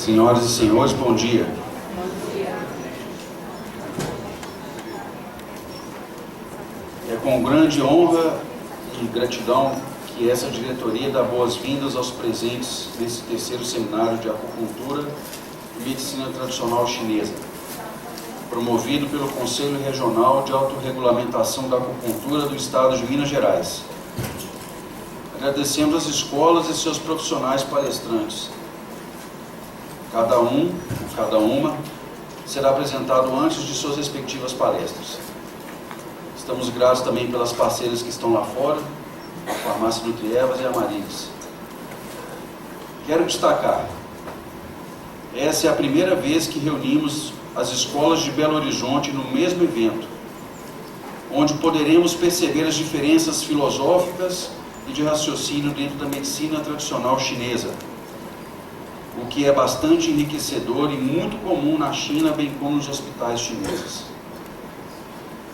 Senhoras e senhores, bom dia. É com grande honra e gratidão que essa diretoria dá boas-vindas aos presentes nesse terceiro seminário de acupuntura e medicina tradicional chinesa, promovido pelo Conselho Regional de Autorregulamentação da Acupuntura do Estado de Minas Gerais. Agradecemos as escolas e seus profissionais palestrantes. Cada um, ou cada uma, será apresentado antes de suas respectivas palestras. Estamos gratos também pelas parceiras que estão lá fora, a Farmácia Nutrievas e a Marilis. Quero destacar, essa é a primeira vez que reunimos as escolas de Belo Horizonte no mesmo evento, onde poderemos perceber as diferenças filosóficas e de raciocínio dentro da medicina tradicional chinesa, o que é bastante enriquecedor e muito comum na China, bem como nos hospitais chineses.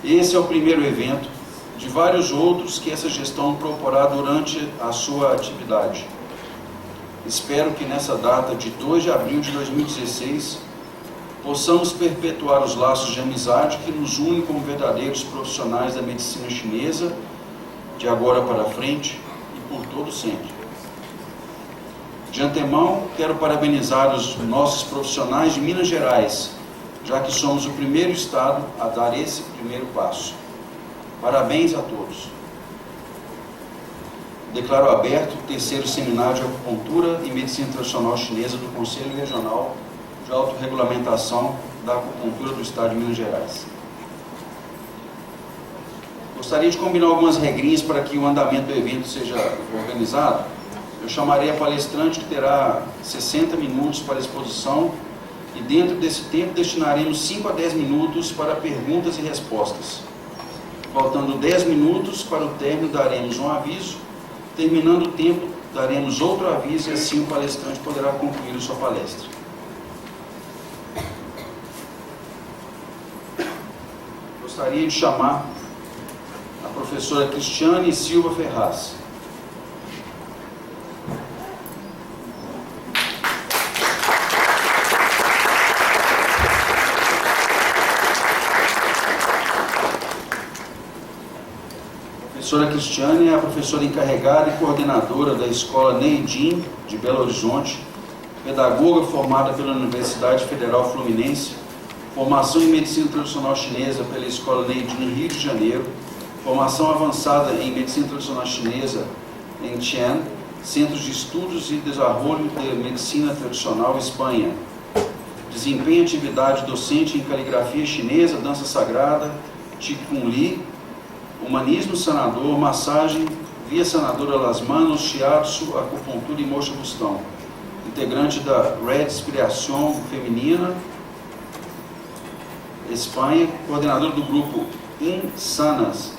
Esse é o primeiro evento de vários outros que essa gestão proporá durante a sua atividade. Espero que nessa data de 2 de abril de 2016 possamos perpetuar os laços de amizade que nos unem como verdadeiros profissionais da medicina chinesa, de agora para frente e por todo sempre. De antemão, quero parabenizar os nossos profissionais de Minas Gerais, já que somos o primeiro estado a dar esse primeiro passo. Parabéns a todos. Declaro aberto o terceiro seminário de acupuntura e medicina tradicional chinesa do Conselho Regional de Autorregulamentação da Acupuntura do Estado de Minas Gerais. Gostaria de combinar algumas regrinhas para que o andamento do evento seja organizado. Eu chamarei a palestrante, que terá 60 minutos para a exposição, e dentro desse tempo destinaremos 5 a 10 minutos para perguntas e respostas. Faltando 10 minutos para o término, daremos um aviso. Terminando o tempo, daremos outro aviso e assim o palestrante poderá concluir a sua palestra. Gostaria de chamar a professora Cristiane Silva Ferraz. A professora Cristiane é a professora encarregada e coordenadora da Escola Neidin de Belo Horizonte, pedagoga formada pela Universidade Federal Fluminense, formação em Medicina Tradicional Chinesa pela Escola Neidin Rio de Janeiro, formação avançada em Medicina Tradicional Chinesa em Chen, Centros de Estudos e Desenvolvimento de Medicina Tradicional Espanha. Desempenha atividade docente em caligrafia chinesa, dança sagrada, Qigong Li, humanismo sanador, massagem, via sanadora Las Manos, shiatsu, acupuntura e mocha bustão. Integrante da Red Inspiração Feminina, Espanha, coordenadora do grupo Insanas,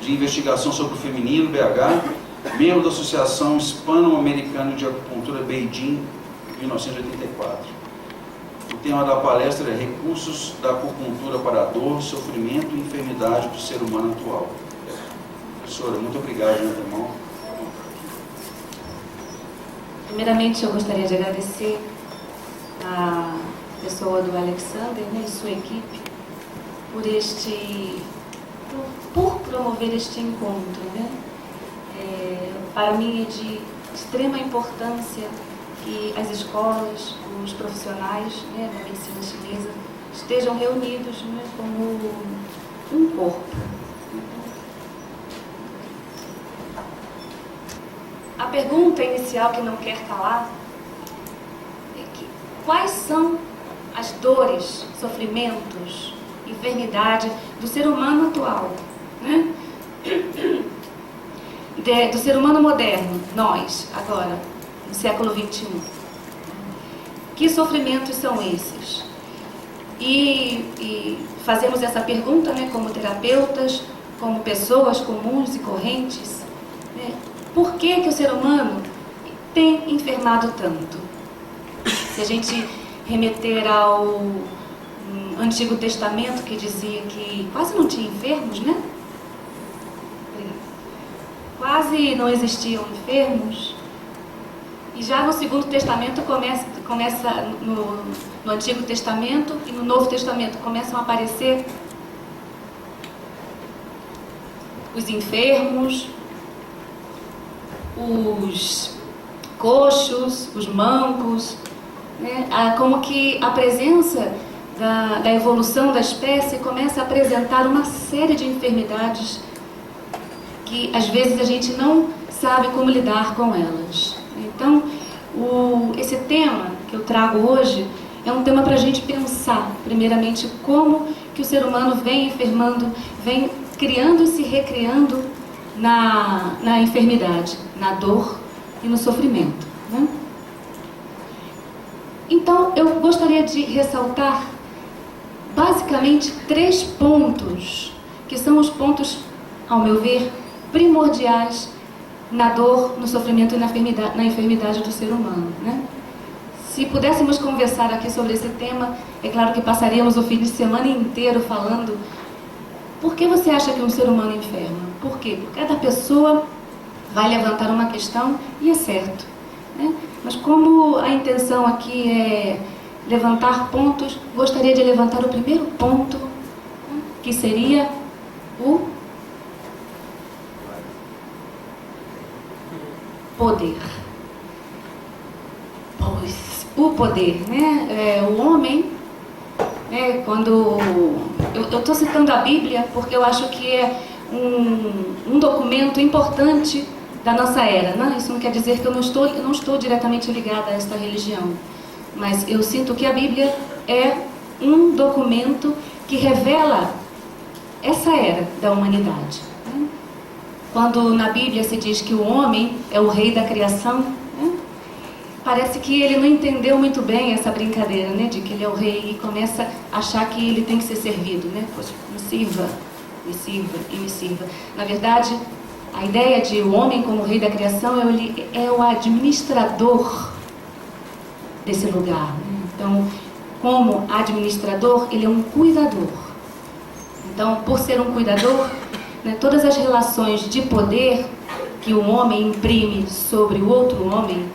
de investigação sobre o feminino, BH, membro da Associação Hispano-Americana de Acupuntura Beijing, 1984. O tema da palestra é Recursos da Acupuntura para a Dor, Sofrimento e Enfermidade do Ser Humano Atual. Professora, muito obrigado, meu irmão. Primeiramente, eu gostaria de agradecer a pessoa do Alexander, né, e sua equipe por promover este encontro, né? Para mim é de extrema importância que as escolas, os profissionais, né, da medicina chinesa estejam reunidos, né, como um corpo. A pergunta inicial que não quer calar é que quais são as dores, sofrimentos, enfermidade do ser humano atual, né? Do ser humano moderno, nós, agora, no século XXI. Que sofrimentos são esses? E fazemos essa pergunta, né, como terapeutas, como pessoas comuns e correntes, né? Por que que o ser humano tem enfermado tanto? Se a gente remeter ao Antigo Testamento, que dizia que quase não tinha enfermos, né? Quase não existiam enfermos. E já no Segundo Testamento começa no Antigo Testamento e no Novo Testamento começam a aparecer os enfermos, os coxos, os mancos, né? Como que a presença da evolução da espécie começa a apresentar uma série de enfermidades que às vezes a gente não sabe como lidar com elas. Então, esse tema que eu trago hoje é um tema para a gente pensar, primeiramente, como que o ser humano vem enfermando, vem criando e se recriando na enfermidade, na dor e no sofrimento, né? Então, eu gostaria de ressaltar basicamente 3 pontos, que são os pontos, ao meu ver, primordiais na dor, no sofrimento e na enfermidade do ser humano, né? Se pudéssemos conversar aqui sobre esse tema, é claro que passaríamos o fim de semana inteiro falando. Por que você acha que um ser humano enferma? Por quê? Porque cada pessoa vai levantar uma questão e é certo, né? Mas como a intenção aqui é levantar pontos, gostaria de levantar o primeiro ponto, né, que seria o poder. Pois, o poder, né? O homem, né, quando... Eu estou citando a Bíblia porque eu acho que é um documento importante da nossa era, né? Isso não quer dizer que eu não estou diretamente ligada a esta religião, mas eu sinto que a Bíblia é um documento que revela essa era da humanidade, né? Quando na Bíblia se diz que o homem é o rei da criação, né, parece que ele não entendeu muito bem essa brincadeira, né, de que ele é o rei e começa a achar que ele tem que ser servido, né? Poxa, me sirva e me sirva. Na verdade, a ideia de o homem como rei da criação é o administrador desse lugar, né? Então, como administrador, ele é um cuidador. Então, por ser um cuidador, né, todas as relações de poder que o homem imprime sobre o outro homem,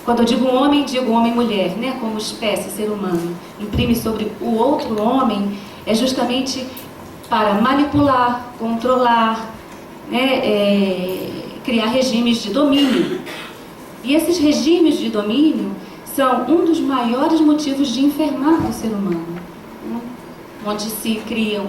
quando eu digo homem e mulher, né, como espécie, ser humano, imprime sobre o outro homem, é justamente para manipular, controlar, né, criar regimes de domínio. E esses regimes de domínio são um dos maiores motivos de enfermar do ser humano, né, onde se criam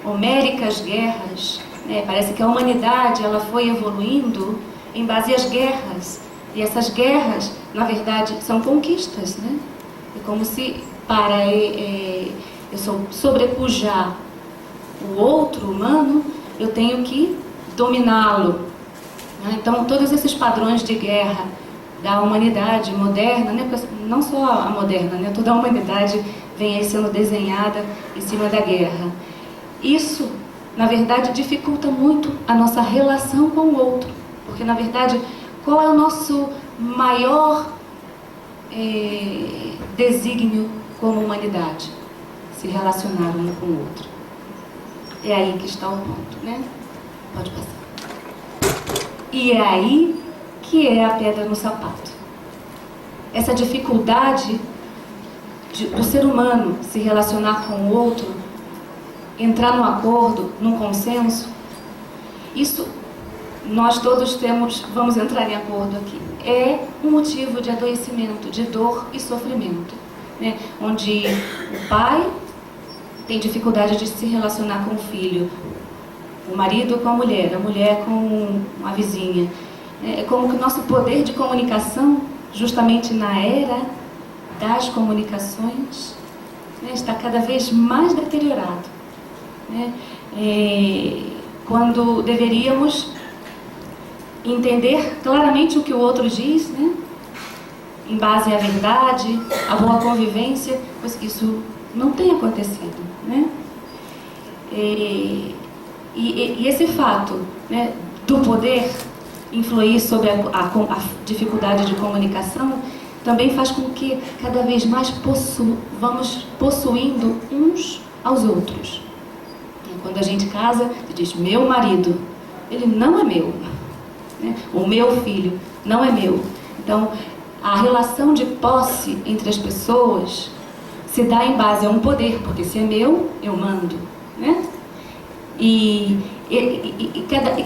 homéricas guerras, né? Parece que a humanidade ela foi evoluindo em base às guerras, e essas guerras, na verdade, são conquistas, né? É como se para eu sobrepujar o outro humano, eu tenho que dominá-lo, né? Então, todos esses padrões de guerra da humanidade moderna, né? Não só a moderna, né? Toda a humanidade vem aí sendo desenhada em cima da guerra. Isso, na verdade, dificulta muito a nossa relação com o outro, porque, na verdade, qual é o nosso maior desígnio como humanidade? Se relacionar um com o outro. É aí que está o ponto, né? Pode passar. E é aí que é a pedra no sapato. Essa dificuldade do ser humano se relacionar com o outro, entrar num acordo, num consenso, isso nós todos vamos entrar em acordo aqui, é um motivo de adoecimento, de dor e sofrimento, né? Onde o pai tem dificuldade de se relacionar com o filho, o marido com a mulher com a vizinha. É como que o nosso poder de comunicação, justamente na era das comunicações, né, está cada vez mais deteriorado, né? Quando deveríamos entender claramente o que o outro diz, né, em base à verdade, à boa convivência, pois isso não tem acontecido, né? E esse fato, né, do poder influir sobre a dificuldade de comunicação também faz com que cada vez mais vamos possuindo uns aos outros. E quando a gente casa, você diz, meu marido, ele não é meu, né? O meu filho não é meu. Então, a relação de posse entre as pessoas se dá em base a um poder, porque se é meu, eu mando, né? E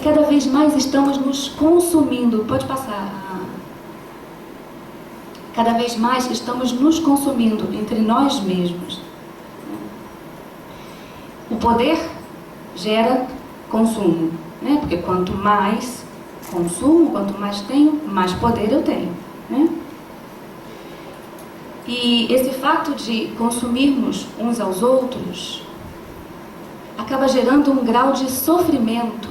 cada vez mais estamos nos consumindo. Pode passar. Cada vez mais estamos nos consumindo entre nós mesmos. O poder gera consumo, né? Porque quanto mais consumo, quanto mais tenho, mais poder eu tenho, né? E esse fato de consumirmos uns aos outros acaba gerando um grau de sofrimento,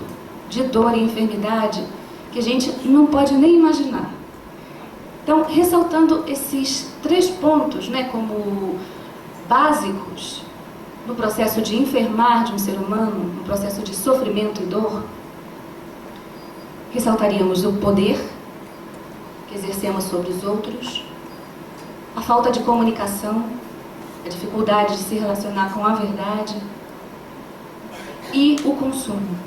de dor e enfermidade que a gente não pode nem imaginar. Então, ressaltando esses 3 pontos, né, como básicos no processo de enfermar de um ser humano, no processo de sofrimento e dor, ressaltaríamos o poder que exercemos sobre os outros, a falta de comunicação, a dificuldade de se relacionar com a verdade e o consumo.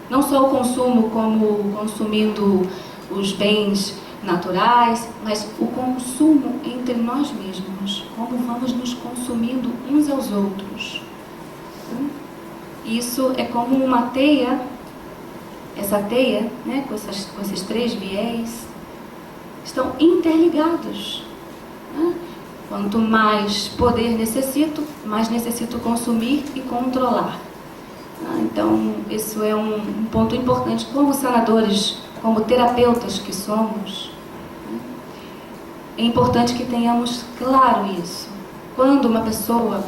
Não só o consumo como consumindo os bens naturais, mas o consumo entre nós mesmos, como vamos nos consumindo uns aos outros. Isso é como uma teia, essa teia, né, com esses 3 viés, estão interligados. Quanto mais poder necessito, mais necessito consumir e controlar. Então, isso é um ponto importante. Como sanadores, como terapeutas que somos, é importante que tenhamos claro isso. Quando uma pessoa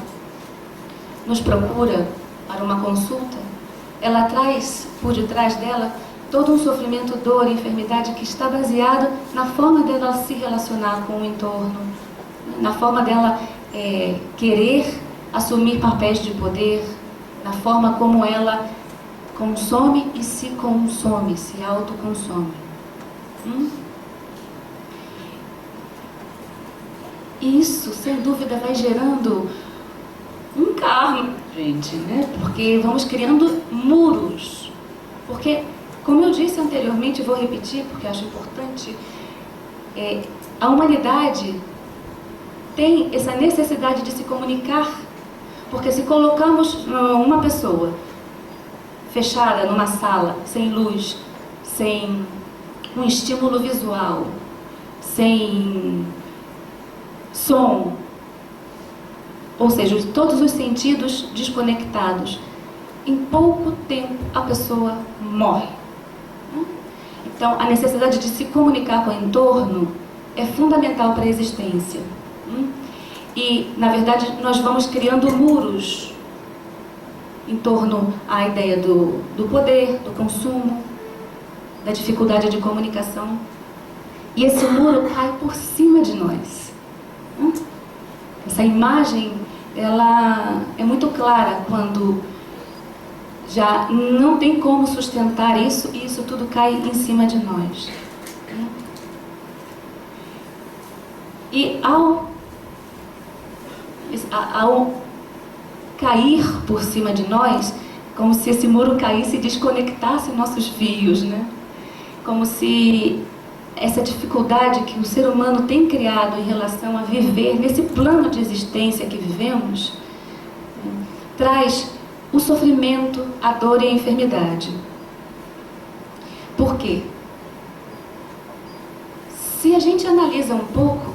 nos procura para uma consulta, ela traz por detrás dela todo um sofrimento, dor e enfermidade que está baseado na forma dela se relacionar com o entorno, na forma dela querer assumir papéis de poder, na forma como ela consome e se consome, se autoconsome. Isso, sem dúvida, vai gerando um karma, gente, né? Porque vamos criando muros. Porque, como eu disse anteriormente, vou repetir porque acho importante, a humanidade tem essa necessidade de se comunicar, porque se colocamos uma pessoa fechada numa sala, sem luz, sem um estímulo visual, sem som, ou seja, todos os sentidos desconectados, em pouco tempo a pessoa morre. Então, a necessidade de se comunicar com o entorno é fundamental para a existência. E, na verdade, nós vamos criando muros em torno à ideia do poder, do consumo, da dificuldade de comunicação. E esse muro cai por cima de nós. Essa imagem, ela é muito clara quando já não tem como sustentar isso e isso tudo cai em cima de nós. E ao cair por cima de nós, como se esse muro caísse e desconectasse nossos fios, né? Como se essa dificuldade que o ser humano tem criado em relação a viver nesse plano de existência que vivemos, traz o sofrimento, a dor e a enfermidade. Por quê? Se a gente analisa um pouco,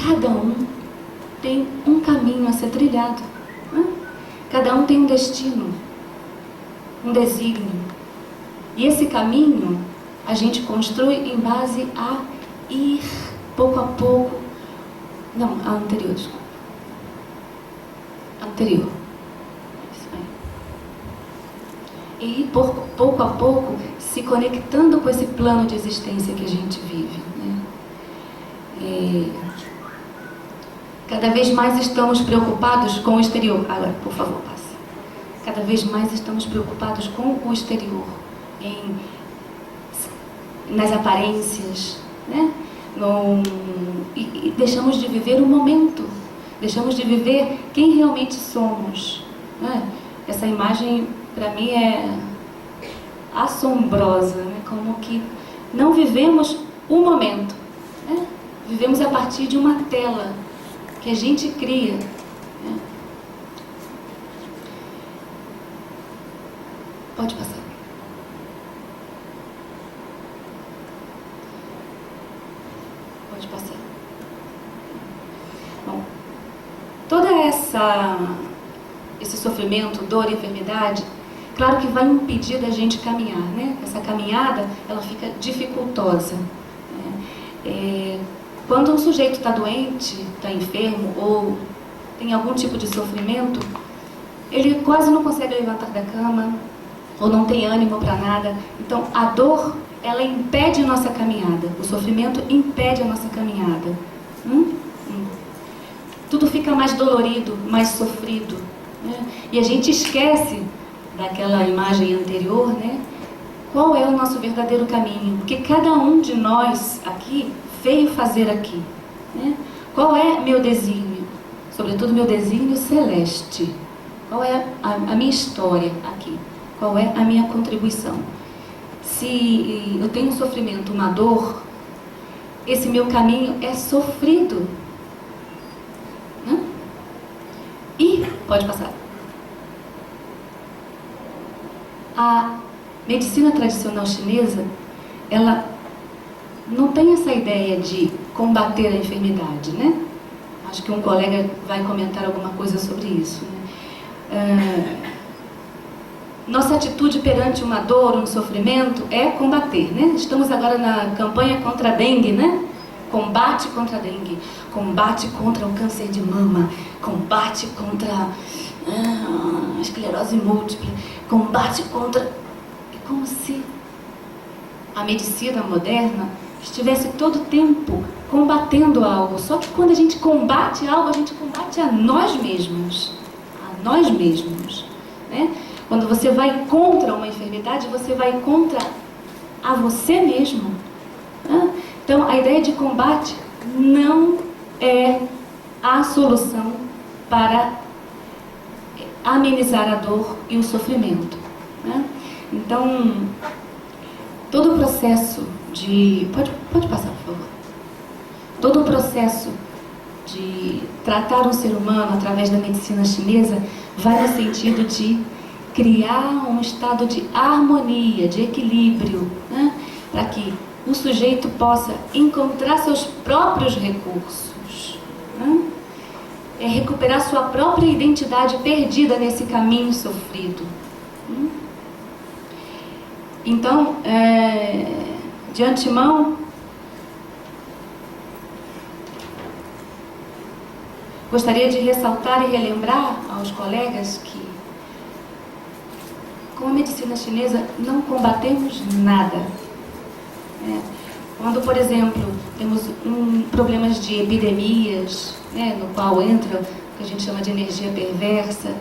cada um tem um caminho a ser trilhado. Cada um tem um destino, um desígnio. E esse caminho a gente constrói em base a ir pouco a pouco. Não, a anterior, desculpa. Anterior. Isso aí. E ir pouco a pouco se conectando com esse plano de existência que a gente vive, né? Cada vez mais estamos preocupados com o exterior. Agora, por favor, passe. Cada vez mais estamos preocupados com o exterior, nas aparências, né? E deixamos de viver o momento, deixamos de viver quem realmente somos, né? Essa imagem, para mim, é assombrosa, né? Como que não vivemos o momento, né? Vivemos a partir de uma tela que a gente cria, né? Pode passar. Pode passar. Bom, toda esse sofrimento, dor e enfermidade, claro que vai impedir da gente caminhar, né? Essa caminhada, ela fica dificultosa, né? Quando um sujeito está doente, está enfermo ou tem algum tipo de sofrimento, ele quase não consegue levantar da cama ou não tem ânimo para nada. Então, a dor, ela impede a nossa caminhada. O sofrimento impede a nossa caminhada. Tudo fica mais dolorido, mais sofrido, né? E a gente esquece daquela imagem anterior, né? Qual é o nosso verdadeiro caminho? Porque cada um de nós aqui veio fazer aqui, né? Qual é meu desígnio? Sobretudo meu desígnio celeste. Qual é a minha história aqui? Qual é a minha contribuição? Se eu tenho um sofrimento, uma dor, esse meu caminho é sofrido, né? E, pode passar. A medicina tradicional chinesa, ela não tem essa ideia de combater a enfermidade, né? Acho que um colega vai comentar alguma coisa sobre isso, né? Nossa atitude perante uma dor, um sofrimento, é combater, né? Estamos agora na campanha contra a dengue, né? Combate contra a dengue, combate contra o câncer de mama, combate contra a esclerose múltipla, combate contra... É como se a medicina moderna estivesse todo o tempo combatendo algo. Só que quando a gente combate algo, a gente combate a nós mesmos. A nós mesmos, né? Quando você vai contra uma enfermidade, você vai contra a você mesmo, né? Então, a ideia de combate não é a solução para amenizar a dor e o sofrimento, né? Então, todo o processo de... Pode passar, por favor. Todo o processo de tratar um ser humano através da medicina chinesa vai no sentido de criar um estado de harmonia, de equilíbrio, né? Para que o sujeito possa encontrar seus próprios recursos, né? É recuperar sua própria identidade perdida nesse caminho sofrido. Então, de antemão, gostaria de ressaltar e relembrar aos colegas que com a medicina chinesa não combatemos nada. Quando, por exemplo, temos problemas de epidemias, né, no qual entra o que a gente chama de energia perversa,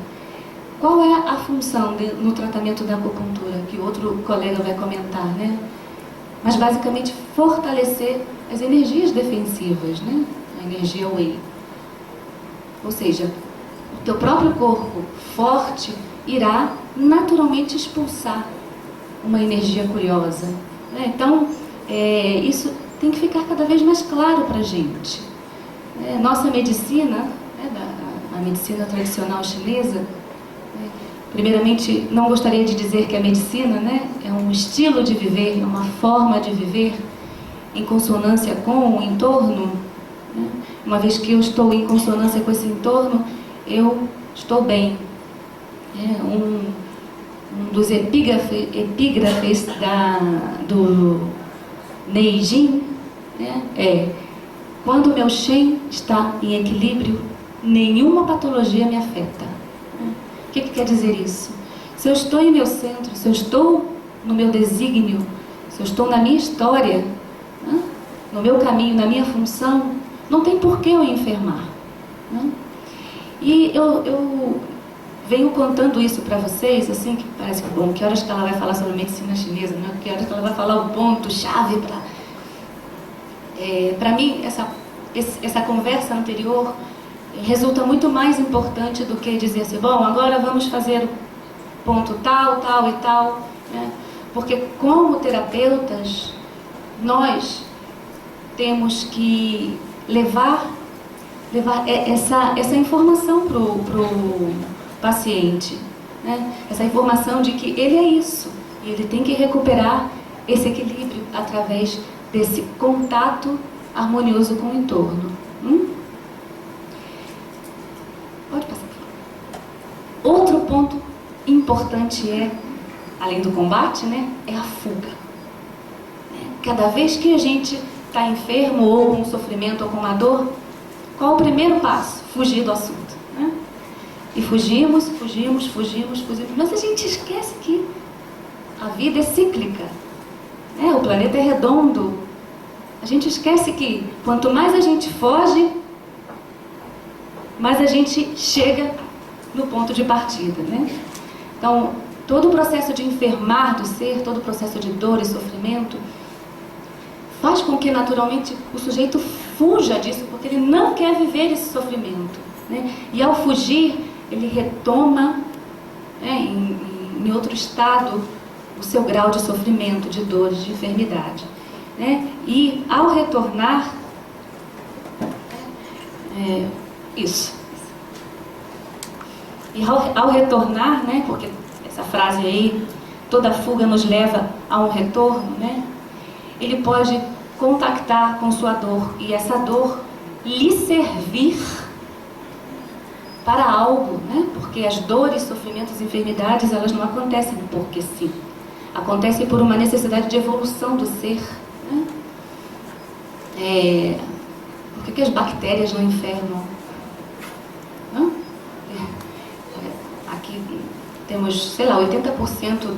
qual é a função no tratamento da acupuntura, que outro colega vai comentar, né? Mas basicamente fortalecer as energias defensivas, né? A energia Wei. Ou seja, o teu próprio corpo forte irá naturalmente expulsar uma energia curiosa, né? Então, isso tem que ficar cada vez mais claro para a gente. Nossa medicina, a medicina tradicional chinesa, primeiramente, não gostaria de dizer que a medicina, né, é um estilo de viver, é uma forma de viver em consonância com o entorno, né? Uma vez que eu estou em consonância com esse entorno, eu estou bem. Um dos epígrafes do Neijin, né, é: quando o meu Shen está em equilíbrio, nenhuma patologia me afeta. O que quer dizer isso? Se eu estou em meu centro, se eu estou no meu desígnio, se eu estou na minha história, né, no meu caminho, na minha função, não tem por que eu enfermar, né? E eu venho contando isso para vocês, assim, que parece que, bom, que horas que ela vai falar sobre medicina chinesa, né? Que horas que ela vai falar o ponto-chave para mim, essa conversa anterior resulta muito mais importante do que dizer assim, bom, agora vamos fazer o ponto tal, tal e tal, né? Porque como terapeutas, nós temos que levar essa informação para o paciente, né? Essa informação de que ele é isso, e ele tem que recuperar esse equilíbrio através desse contato harmonioso com o entorno. Pode passar. Outro ponto importante além do combate, né, é a fuga. Cada vez que a gente está enfermo ou com sofrimento ou com uma dor, qual o primeiro passo? Fugir do assunto, né? E fugimos, mas a gente esquece que a vida é cíclica, né? O planeta é redondo. A gente esquece que quanto mais a gente foge, mais a gente chega no ponto de partida, né? Então, todo o processo de enfermar do ser, todo o processo de dor e sofrimento, faz com que naturalmente o sujeito fuja disso, porque ele não quer viver esse sofrimento, né? E ao fugir, ele retoma, né, em outro estado o seu grau de sofrimento, de dor, de enfermidade, né? E ao retornar, E ao retornar, né, porque essa frase aí, toda fuga nos leva a um retorno, né? Ele pode contactar com sua dor e essa dor lhe servir para algo, né? Porque as dores, sofrimentos, enfermidades, elas não acontecem porque sim. Acontecem por uma necessidade de evolução do ser, né? Por que as bactérias não enfermam? Aqui temos, sei lá, 80%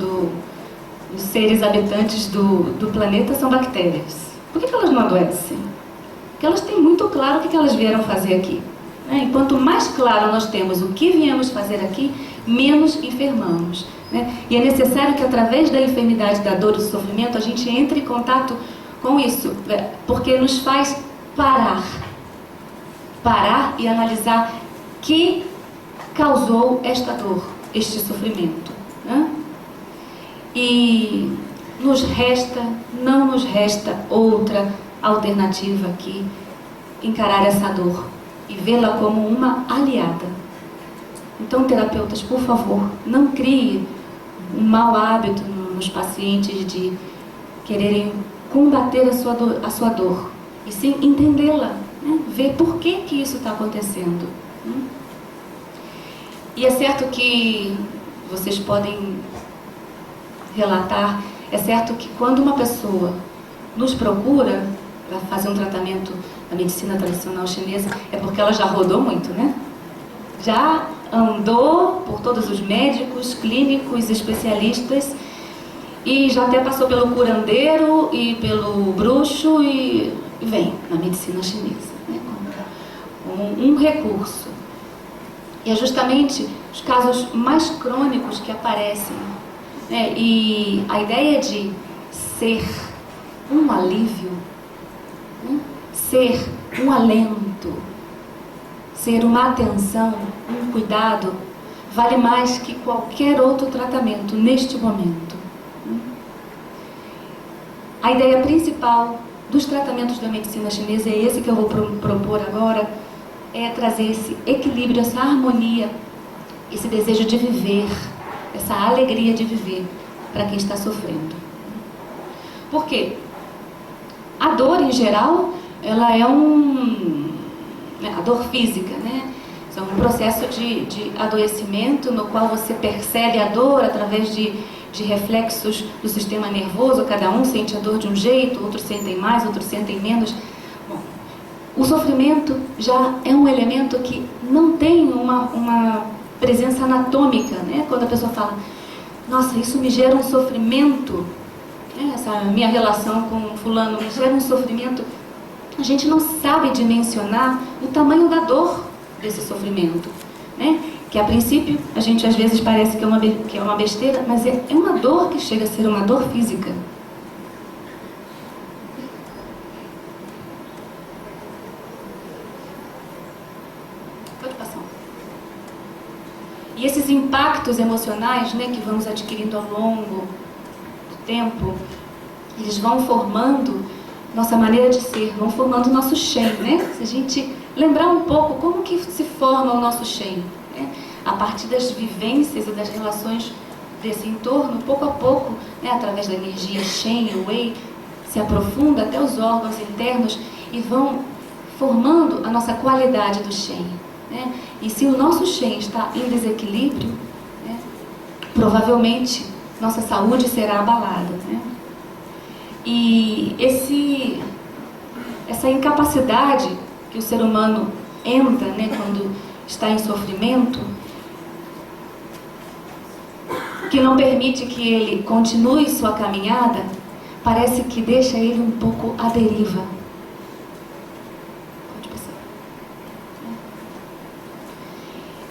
dos seres habitantes do planeta são bactérias. Por que elas não adoecem? Porque elas têm muito claro o que elas vieram fazer aqui, né? E quanto mais claro nós temos o que viemos fazer aqui, menos enfermamos, né? E é necessário que através da enfermidade, da dor e do sofrimento, a gente entre em contato com isso, porque nos faz parar e analisar que causou esta dor, este sofrimento, né? E não nos resta outra alternativa que encarar essa dor e vê-la como uma aliada. Então, terapeutas, por favor, não crie um mau hábito nos pacientes de quererem combater a sua dor, e sim entendê-la, né? Ver por que isso está acontecendo, né? E é certo que vocês podem relatar, é certo que quando uma pessoa nos procura para fazer um tratamento da medicina tradicional chinesa, é porque ela já rodou muito, né? Já andou por todos os médicos, clínicos, especialistas, e já até passou pelo curandeiro e pelo bruxo e vem na medicina chinesa, né? Como um recurso. E é justamente os casos mais crônicos que aparecem, né? E a ideia de ser um alívio, né? Ser um alento, ser uma atenção, um cuidado, vale mais que qualquer outro tratamento neste momento. A ideia principal dos tratamentos da medicina chinesa, é esse que eu vou propor agora, é trazer esse equilíbrio, essa harmonia, esse desejo de viver, essa alegria de viver para quem está sofrendo. Por quê? A dor, em geral, ela é a dor física, né? É um processo de adoecimento no qual você percebe a dor através de reflexos do sistema nervoso. Cada um sente a dor de um jeito, outros sentem mais, outros sentem menos. Bom, o sofrimento já é um elemento que não tem uma presença anatômica, né? Quando a pessoa fala, nossa, isso me gera um sofrimento, né? Essa minha relação com fulano me gera um sofrimento, a gente não sabe dimensionar o tamanho da dor desse sofrimento, né? Que a princípio a gente às vezes parece que é uma besteira, mas é uma dor que chega a ser uma dor física. Pode passar. E esses impactos emocionais, né, que vamos adquirindo ao longo do tempo, eles vão formando nossa maneira de ser, vão formando o nosso Shen, né? Se a gente lembrar um pouco como que se forma o nosso Shen, né? A partir das vivências e das relações desse entorno, pouco a pouco, né, através da energia Shen e Wei, se aprofunda até os órgãos internos e vão formando a nossa qualidade do Shen, né? E se o nosso Shen está em desequilíbrio, né, provavelmente nossa saúde será abalada, né? E essa incapacidade que o ser humano entra, né, quando está em sofrimento, que não permite que ele continue sua caminhada, parece que deixa ele um pouco à deriva. Pode passar.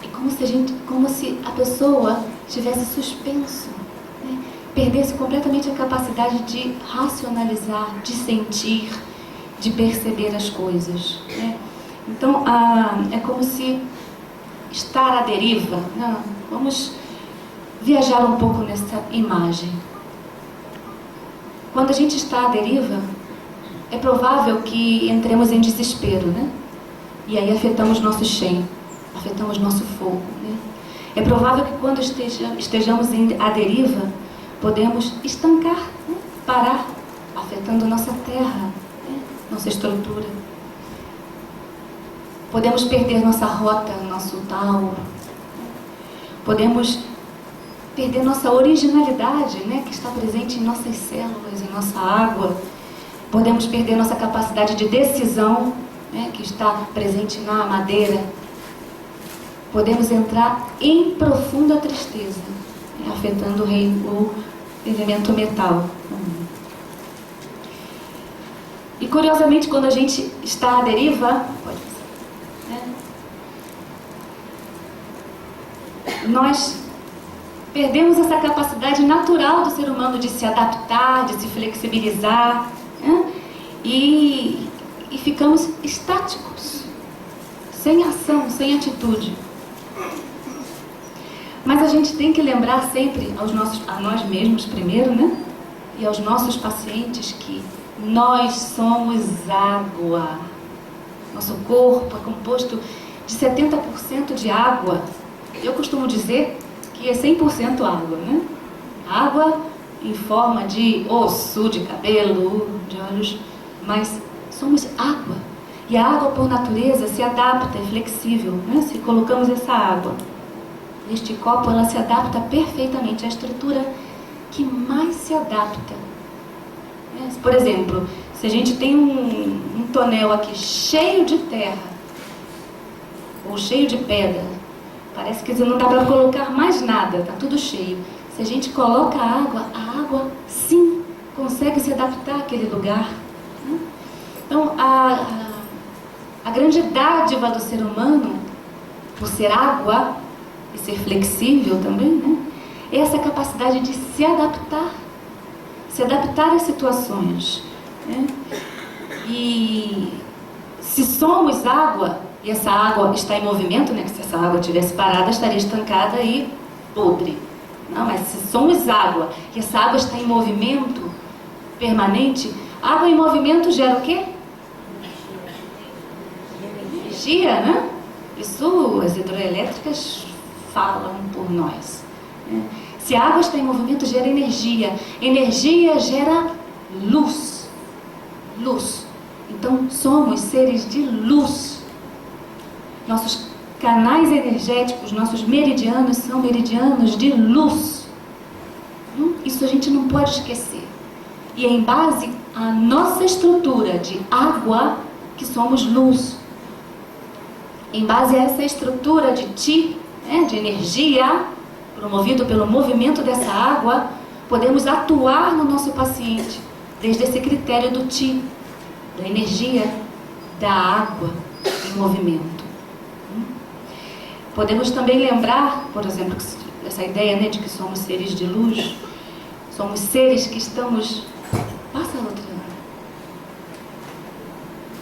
É como se a pessoa tivesse suspenso, né? Perdesse completamente a capacidade de racionalizar, de sentir, de perceber as coisas, né? Então, é como se estar à deriva, né? Vamos viajar um pouco nessa imagem. Quando a gente está à deriva, é provável que entremos em desespero, né? E aí afetamos nosso Shen, afetamos nosso fogo, né? É provável que quando estejamos à deriva, podemos estancar, né? Parar, afetando nossa terra, né? Nossa estrutura. Podemos perder nossa rota, nosso Tauro. Podemos perder nossa originalidade, né, que está presente em nossas células, em nossa água. Podemos perder nossa capacidade de decisão, né, que está presente na madeira. Podemos entrar em profunda tristeza, né, afetando o elemento metal. E curiosamente, quando a gente está à deriva, nós perdemos essa capacidade natural do ser humano de se adaptar, de se flexibilizar, né? E ficamos estáticos, sem ação, sem atitude. Mas a gente tem que lembrar sempre a nós mesmos primeiro, né? E aos nossos pacientes que nós somos água. Nosso corpo é composto de 70% de água. Eu costumo dizer que é 100% água, né? Água em forma de osso, de cabelo, de olhos, mas somos água. E a água, por natureza, se adapta, é flexível, né? Se colocamos essa água neste copo, ela se adapta perfeitamente à estrutura que mais se adapta. Por exemplo, se a gente tem um tonel aqui cheio de terra, ou cheio de pedra, parece que não dá para colocar mais nada, está tudo cheio. Se a gente coloca a água sim consegue se adaptar àquele lugar, né? Então, a grande dádiva do ser humano, por ser água e ser flexível também, né? É essa capacidade de se adaptar às situações, né? E se somos água, e essa água está em movimento, né? Que se essa água estivesse parada, estaria estancada e podre. Não, mas se somos água, e essa água está em movimento permanente, água em movimento gera o quê? Energia, né? Isso as hidroelétricas falam por nós, né? Se a água está em movimento, gera energia. Energia gera luz. Luz. Então, somos seres de luz. Nossos canais energéticos, nossos meridianos são meridianos de luz. Isso a gente não pode esquecer. E é em base à nossa estrutura de água que somos luz. Em base a essa estrutura de Ti, né, de energia, promovido pelo movimento dessa água, podemos atuar no nosso paciente desde esse critério do Ti, da energia, da água em movimento. Podemos também lembrar, por exemplo, essa ideia, né, de que somos seres de luz, somos seres que estamos... Passa a outra.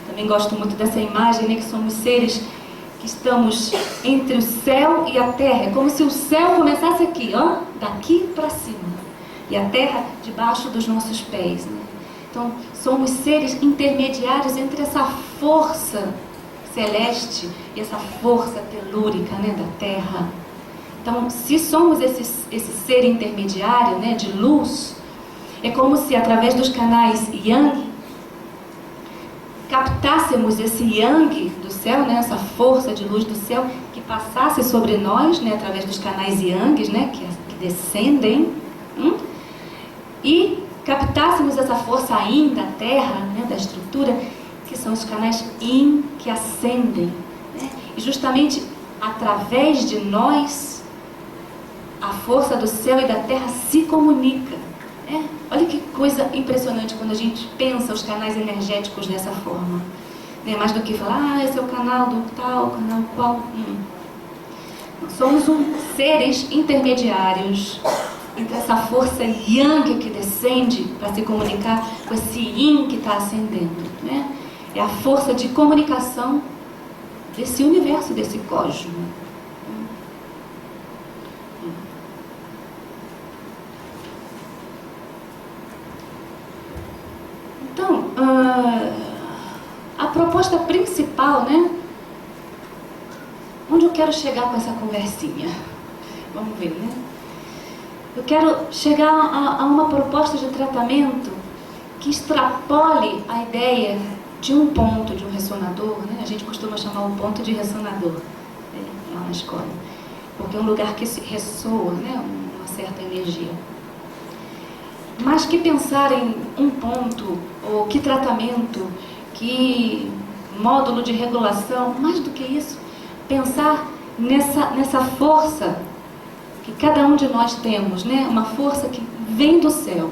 Também gosto muito dessa imagem, né, que somos seres que estamos entre o céu e a terra. É como se o céu começasse aqui, ó, daqui para cima, e a terra debaixo dos nossos pés, né? Então, somos seres intermediários entre essa força celeste e essa força telúrica, né, da Terra. Então, se somos esse ser intermediário, né, de luz, é como se através dos canais Yang captássemos esse Yang do céu, né, essa força de luz do céu que passasse sobre nós, né, através dos canais Yangs, né, que descendem, e captássemos essa força Yin da Terra, né, da estrutura, que são os canais Yin que ascendem, né, e justamente através de nós a força do céu e da Terra se comunica. Olha que coisa impressionante quando a gente pensa os canais energéticos dessa forma. Mais do que falar, esse é o canal do tal, canal qual. Somos seres intermediários entre essa força Yang que descende para se comunicar com esse Yin que está ascendendo. É a força de comunicação desse universo, desse cosmos. Então, a proposta principal, né? Onde eu quero chegar com essa conversinha? Vamos ver, né? Eu quero chegar a uma proposta de tratamento que extrapole a ideia de um ponto, de um ressonador, né? A gente costuma chamar um ponto de ressonador, lá na escola, porque é um lugar que se ressoa, né? Uma certa energia. Mas que pensar em um ponto, ou que tratamento, que módulo de regulação, mais do que isso, pensar nessa força que cada um de nós temos, né? Uma força que vem do céu.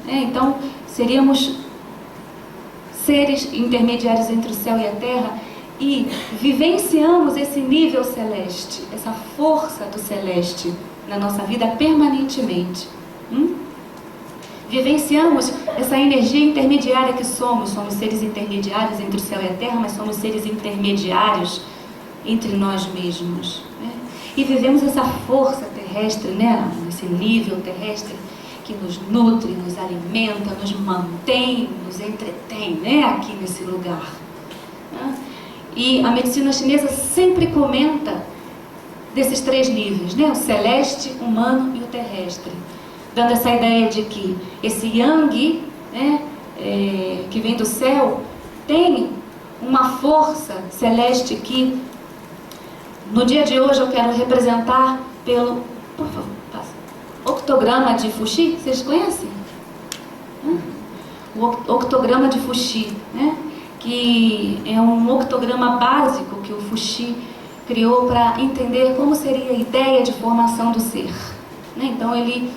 Então, seríamos seres intermediários entre o céu e a terra e vivenciamos esse nível celeste, essa força do celeste na nossa vida permanentemente. Vivenciamos essa energia intermediária que somos seres intermediários entre o céu e a terra, mas somos seres intermediários entre nós mesmos, né? E vivemos essa força terrestre, né? Esse nível terrestre que nos nutre, nos alimenta, nos mantém, nos entretém, né? Aqui nesse lugar, né? E a medicina chinesa sempre comenta desses três níveis, né? O celeste, o humano e o terrestre, dando essa ideia de que esse Yang, né, que vem do céu, tem uma força celeste que, no dia de hoje, eu quero representar pelo, por favor, passa, octograma de Fuxi. Vocês conhecem? O octograma de Fuxi, né, que é um octograma básico que o Fuxi criou para entender como seria a ideia de formação do ser, né? Então ele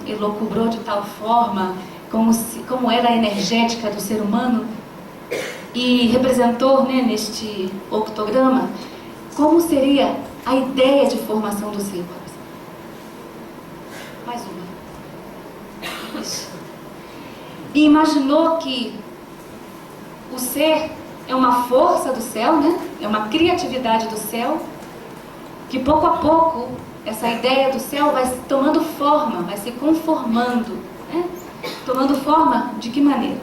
elucubrou de tal forma como era a energética do ser humano e representou, né, neste octograma como seria a ideia de formação do ser. Mais uma. Isso. E imaginou que o ser é uma força do céu, né? É uma criatividade do céu, que pouco a pouco essa ideia do céu vai tomando forma, vai se conformando, né? Tomando forma de que maneira?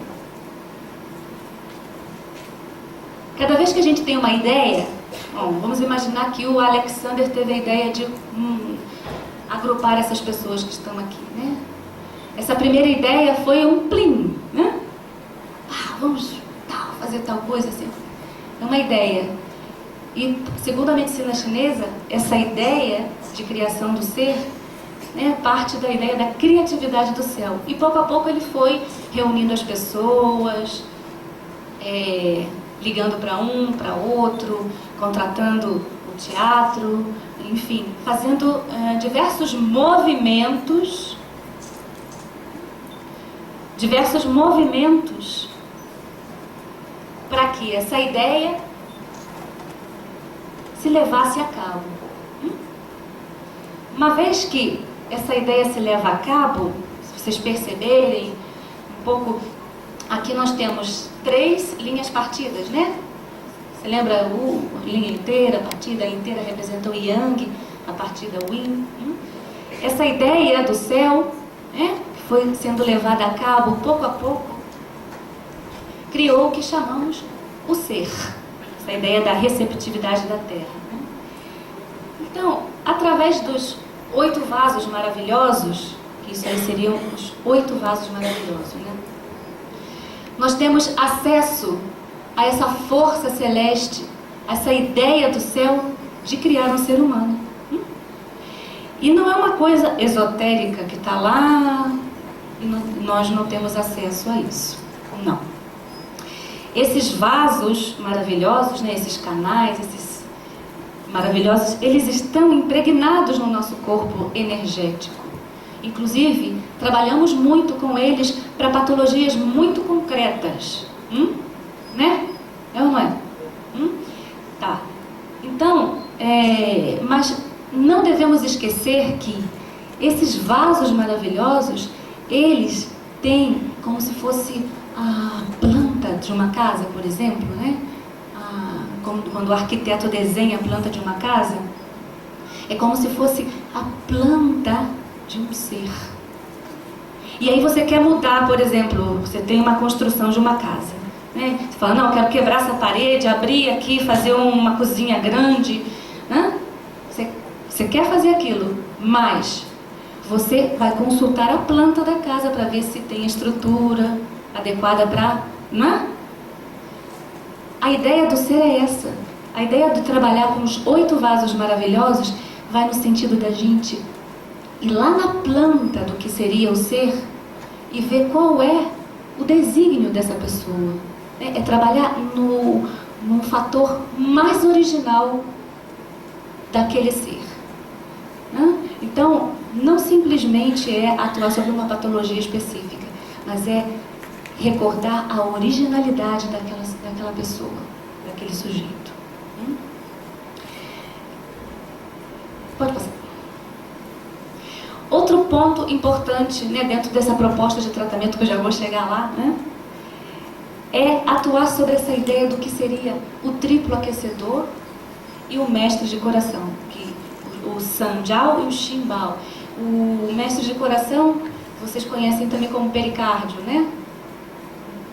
Cada vez que a gente tem uma ideia, bom, vamos imaginar que o Alexander teve a ideia de agrupar essas pessoas que estão aqui, né? Essa primeira ideia foi um plim, né? Vamos fazer tal coisa assim. É uma ideia. E, segundo a medicina chinesa, essa ideia de criação do ser, né, parte da ideia da criatividade do céu. E pouco a pouco ele foi reunindo as pessoas, ligando para um, para outro, contratando o teatro, enfim, fazendo diversos movimentos para que essa ideia se levasse a cabo. Uma vez que essa ideia se leva a cabo, se vocês perceberem um pouco, aqui nós temos 3 linhas partidas, né? Você lembra a linha inteira, a partida inteira representa o Yang, a partida o Yin. Essa ideia do céu, né, que foi sendo levada a cabo pouco a pouco, criou o que chamamos o ser, essa ideia da receptividade da Terra, né? Então, através dos 8 vasos maravilhosos, que isso aí seriam os 8 vasos maravilhosos, né? Nós temos acesso a essa força celeste, essa ideia do céu de criar um ser humano. E não é uma coisa esotérica que está lá e nós não temos acesso a isso. Não. Esses vasos maravilhosos, né, esses canais, esses maravilhosos, eles estão impregnados no nosso corpo energético. Inclusive, trabalhamos muito com eles para patologias muito concretas. Né? É ou não é? Tá. Então, mas não devemos esquecer que esses vasos maravilhosos, eles têm como se fosse a planta de uma casa, por exemplo, né? Quando o arquiteto desenha a planta de uma casa, é como se fosse a planta de um ser. E aí você quer mudar, por exemplo, você tem uma construção de uma casa, né? Você fala, não, eu quero quebrar essa parede, abrir aqui, fazer uma cozinha grande, né? Você quer fazer aquilo, mas você vai consultar a planta da casa para ver se tem estrutura adequada para... Né? A ideia do ser é essa. A ideia de trabalhar com os 8 vasos maravilhosos vai no sentido da gente ir lá na planta do que seria o ser e ver qual é o desígnio dessa pessoa. É trabalhar no fator mais original daquele ser. Então, não simplesmente é atuar sobre uma patologia específica, mas é recordar a originalidade daquela pessoa, daquele sujeito. Pode passar. Outro ponto importante, né, dentro dessa proposta de tratamento, que eu já vou chegar lá, né, é atuar sobre essa ideia do que seria o triplo aquecedor e o mestre de coração, o Sanjiao e o Ximbao. O mestre de coração, vocês conhecem também como pericárdio, né?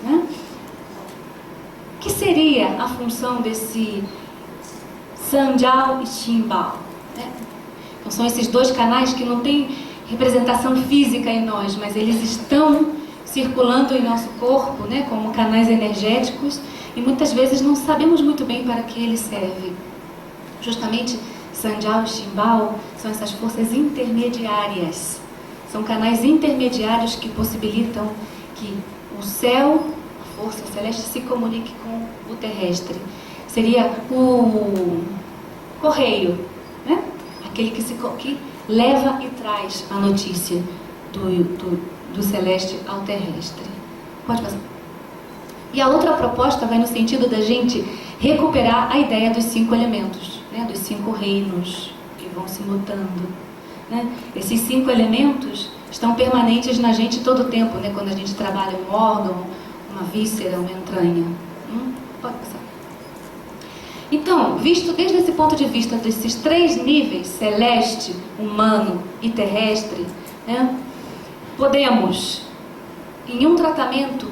O que seria a função desse Sanjiao e Ximbao? Então são esses 2 canais que não têm representação física em nós, mas eles estão circulando em nosso corpo, né, como canais energéticos, e muitas vezes não sabemos muito bem para que eles servem. Justamente Sanjiao e Ximbao são essas forças intermediárias. São canais intermediários que possibilitam que o céu, a força celeste, se comunique com o terrestre. Seria o correio, né? Aquele que leva e traz a notícia do celeste ao terrestre. Pode passar. E a outra proposta vai no sentido da gente recuperar a ideia dos 5 elementos, né? Dos 5 reinos que vão se mutando, né? Esses 5 elementos estão permanentes na gente todo o tempo, né? Quando a gente trabalha um órgão, uma víscera, uma entranha. Pode passar. Então, visto desde esse ponto de vista desses 3 níveis, celeste, humano e terrestre, né, podemos, em um tratamento,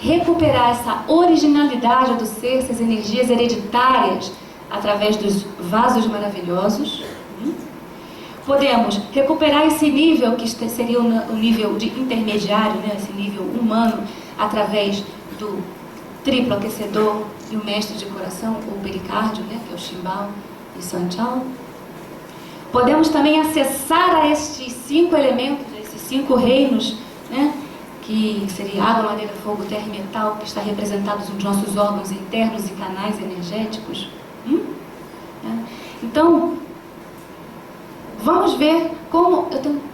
recuperar essa originalidade do ser, essas energias hereditárias, através dos vasos maravilhosos. Podemos recuperar esse nível, que seria o nível de intermediário, né, esse nível humano, através do triplo aquecedor e o mestre de coração, ou pericárdio, né, que é o Ximbao e Sanjiao. Podemos também acessar a estes 5 elementos, esses 5 reinos, né, que seria água, madeira, fogo, terra e metal, que está representados nos nossos órgãos internos e canais energéticos. Então, vamos ver como...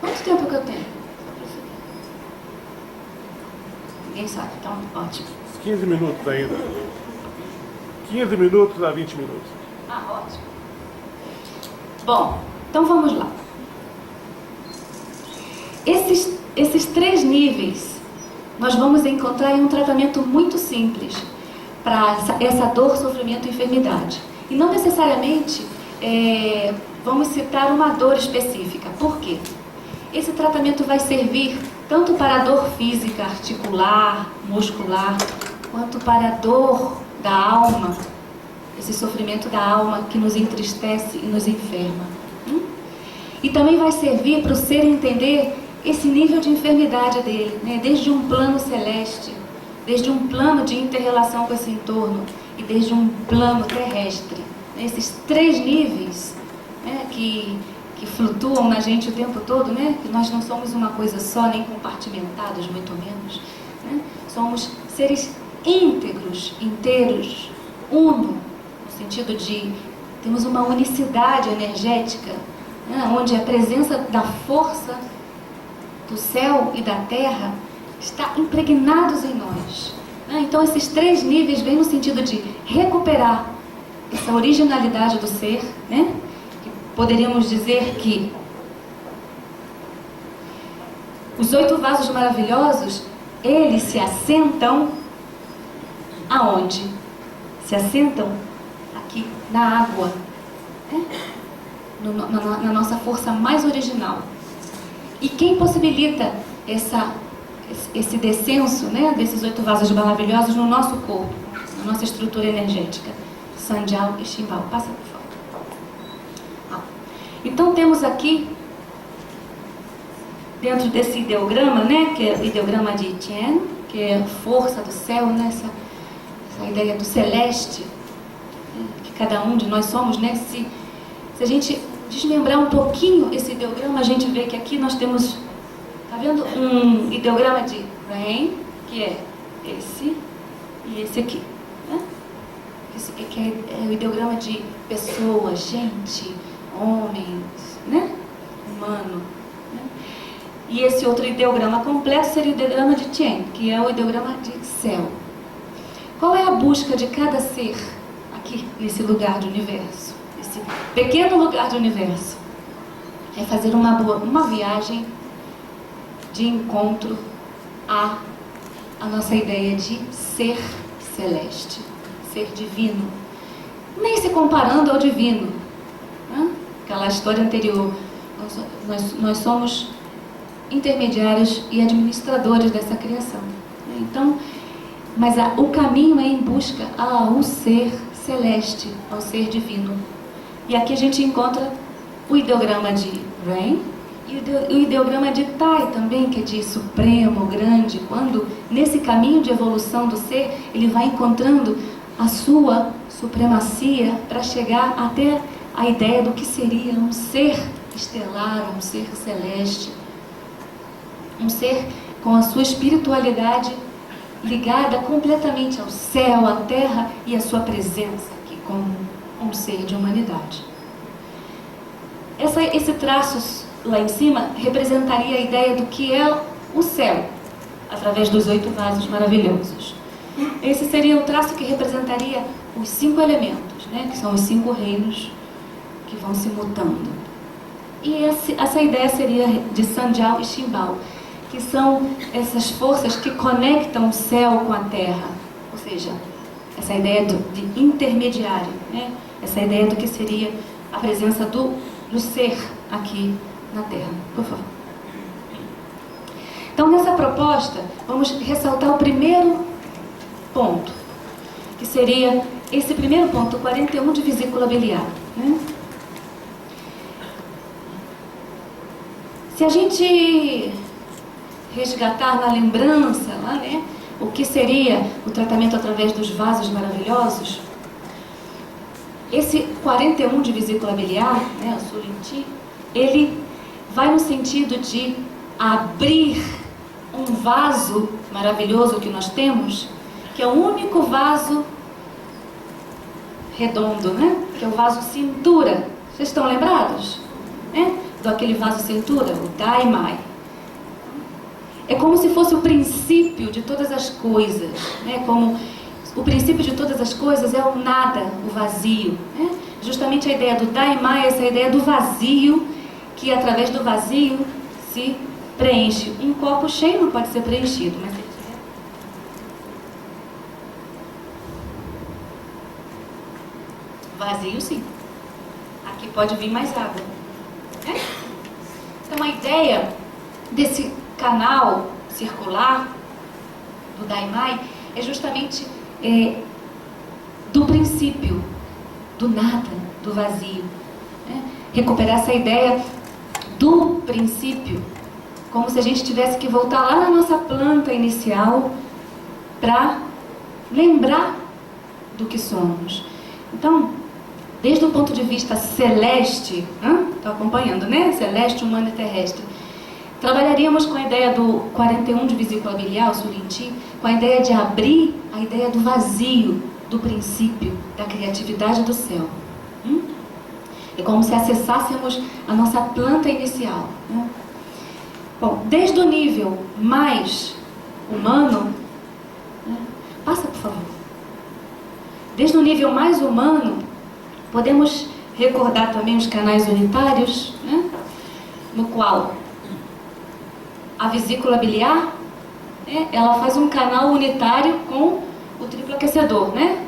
Quanto tempo que eu tenho? Ninguém sabe, então ótimo. 15 minutos ainda. 15 minutos a 20 minutos. Ótimo. Bom, então vamos lá. Esses 3 níveis nós vamos encontrar em um tratamento muito simples para essa dor, sofrimento e enfermidade. E não necessariamente vamos citar uma dor específica. Por quê? Esse tratamento vai servir tanto para a dor física, articular, muscular, quanto para a dor da alma, esse sofrimento da alma que nos entristece e nos enferma. E também vai servir para o ser entender esse nível de enfermidade dele, né? Desde um plano celeste, desde um plano de inter-relação com esse entorno e desde um plano terrestre. Esses 3 níveis, né, que flutuam na gente o tempo todo, né? Que nós não somos uma coisa só, nem compartimentados, muito menos. Né? Somos seres íntegros, inteiros, uno, no sentido de temos uma unicidade energética, né, onde a presença da força do céu e da terra está impregnados em nós. Né? Então esses 3 níveis vêm no sentido de recuperar essa originalidade do ser, né? Que poderíamos dizer que os 8 vasos maravilhosos, eles se assentam aonde? Se assentam aqui na água, né? Na nossa força mais original. E quem possibilita esse descenso, né, desses 8 vasos maravilhosos no nosso corpo, na nossa estrutura energética? Sanjiao e Shimbao. Passa por favor. Então temos aqui, dentro desse ideograma, né, que é o ideograma de Tien, que é a força do céu, né, essa ideia do celeste, né, que cada um de nós somos, né? Se a gente desmembrar um pouquinho esse ideograma, a gente vê que aqui nós temos, tá vendo, um ideograma de Rain, que é esse e esse aqui, né? Que é o ideograma de pessoa, gente, homens, né? Humano, né? E esse outro ideograma completo seria o ideograma de Tien, que é o ideograma de céu. Qual é a busca de cada ser aqui nesse lugar de universo? Esse pequeno lugar de universo? É fazer uma viagem de encontro à nossa ideia de ser celeste, ser divino. Nem se comparando ao divino, né? Aquela história anterior. Nós somos intermediários e administradores dessa criação. Então, mas o caminho é em busca ao ser celeste, ao ser divino. E aqui a gente encontra o ideograma de Rain e o ideograma de Tai também, que é de supremo, grande, quando nesse caminho de evolução do ser, ele vai encontrando a sua supremacia para chegar até a ideia do que seria um ser estelar, um ser celeste, um ser com a sua espiritualidade ligada completamente ao céu, à terra e à sua presença aqui como um ser de humanidade. Esse traço lá em cima representaria a ideia do que é o céu, através dos 8 vasos maravilhosos. Esse seria o traço que representaria os 5 elementos, né, que são os 5 reinos que vão se mutando. E essa ideia seria de Sanjiao e Shimbao, que são essas forças que conectam o céu com a terra. Ou seja, essa ideia de intermediário, né? Essa ideia do que seria a presença do ser aqui na Terra. Por favor. Então, nessa proposta, vamos ressaltar o primeiro ponto, que seria esse primeiro ponto, 41 de vesícula biliar, né? Se a gente resgatar na lembrança, lá, né, o que seria o tratamento através dos vasos maravilhosos, esse 41 de vesícula biliar, né, o Sulinti, ele vai no sentido de abrir um vaso maravilhoso que nós temos, que é o único vaso redondo, né, que é o vaso cintura. Vocês estão lembrados, né, daquele vaso cintura, o Daimai? É como se fosse o princípio de todas as coisas, né? Como o princípio de todas as coisas é o nada, o vazio, né? Justamente a ideia do Daimai é essa ideia do vazio, que através do vazio se preenche. Um copo cheio não pode ser preenchido, mas vazio sim. Aqui pode vir mais água, né? Então a ideia desse canal circular do Daimai é justamente do princípio, do nada, do vazio. Né? Recuperar essa ideia do princípio, como se a gente tivesse que voltar lá na nossa planta inicial para lembrar do que somos. Então, desde o ponto de vista celeste, está acompanhando, né? Celeste, humano e terrestre. Trabalharíamos com a ideia do 41 de vesícula biliar, o Sulinti, com a ideia de abrir a ideia do vazio, do princípio, da criatividade do céu. É como se acessássemos a nossa planta inicial. Né? Bom, desde o nível mais humano, né? Passa, por favor. Desde o nível mais humano, podemos recordar também os canais unitários, né? No qual a vesícula biliar, né? Ela faz um canal unitário com o triplo aquecedor, né?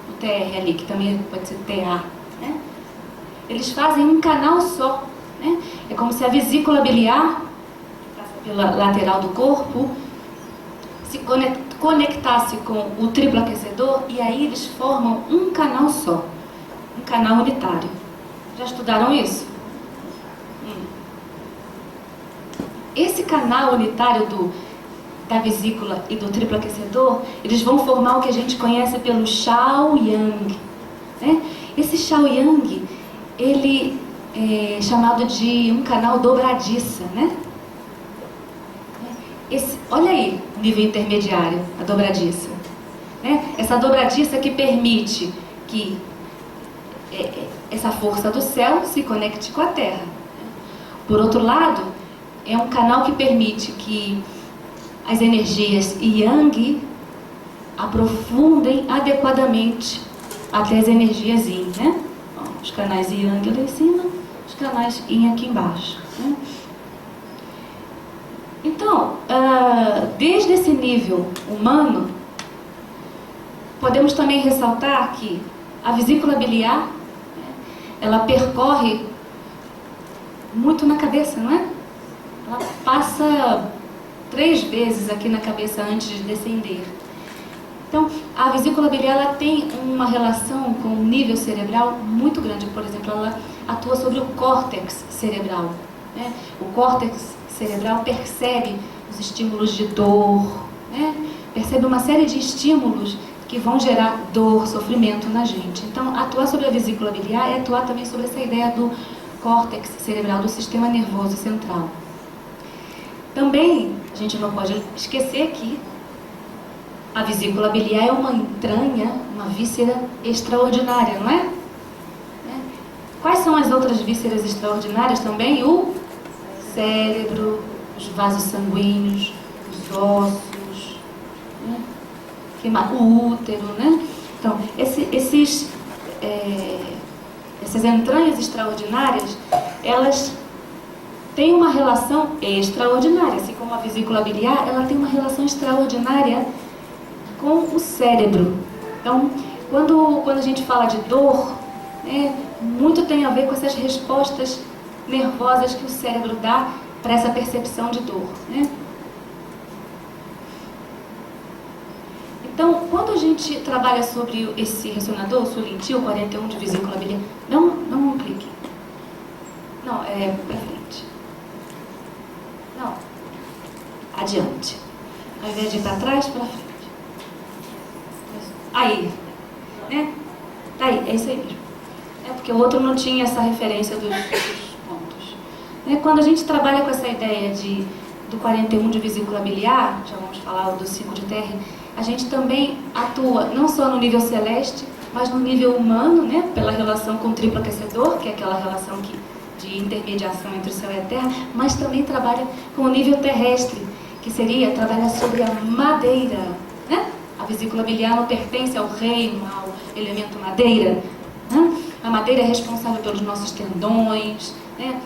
O TR ali, que também pode ser TA, né? Eles fazem um canal só, né? É como se a vesícula biliar, que passa pela lateral do corpo, se conectasse com o triplo aquecedor e aí eles formam um canal só, um canal unitário. Já estudaram isso? Esse canal unitário da vesícula e do triplo aquecedor, eles vão formar o que a gente conhece pelo Shaoyang. Né? Esse Shaoyang, ele é chamado de um canal dobradiça, né? Olha aí, o nível intermediário, a dobradiça. Né? Essa dobradiça que permite que essa força do céu se conecte com a Terra. Por outro lado, é um canal que permite que as energias Yang aprofundem adequadamente até as energias Yin, né? Bom, os canais Yang lá em cima, os canais Yin aqui embaixo. Né? Então, desde esse nível humano, podemos também ressaltar que a vesícula biliar, né, ela percorre muito na cabeça, não é? Ela passa 3 vezes aqui na cabeça antes de descender. Então, a vesícula biliar ela tem uma relação com o nível cerebral muito grande. Por exemplo, ela atua sobre o córtex cerebral. Né? O córtex cerebral percebe os estímulos de dor, né? Percebe uma série de estímulos que vão gerar dor, sofrimento na gente. Então, atuar sobre a vesícula biliar é atuar também sobre essa ideia do córtex cerebral, do sistema nervoso central. Também, a gente não pode esquecer que a vesícula biliar é uma entranha, uma víscera extraordinária, não é? Quais são as outras vísceras extraordinárias também? O cérebro, os vasos sanguíneos, os ossos, né? O útero, né? Então, essas entranhas extraordinárias, elas têm uma relação extraordinária, assim como a vesícula biliar, ela tem uma relação extraordinária com o cérebro. Então, quando a gente fala de dor, né, muito tem a ver com essas respostas nervosas que o cérebro dá para essa percepção de dor. Né? Então, quando a gente trabalha sobre esse ressonador, o Sulinti, o 41 de vesícula biliar, não um clique. Não, é para frente. Não, adiante. Ao invés de ir para trás, para frente. Aí, né? Tá aí, é isso aí mesmo. É porque o outro não tinha essa referência dos pontos. Né? Quando a gente trabalha com essa ideia do 41 de vesícula biliar, já vamos falar do 5 de terra, a gente também atua não só no nível celeste, mas no nível humano, né? Pela relação com o triplo aquecedor, que é aquela relação de intermediação entre o céu e a terra, mas também trabalha com o nível terrestre, que seria trabalhar sobre a madeira, né? A vesícula biliar não pertence ao reino, ao elemento madeira. Né? A madeira é responsável pelos nossos tendões, né?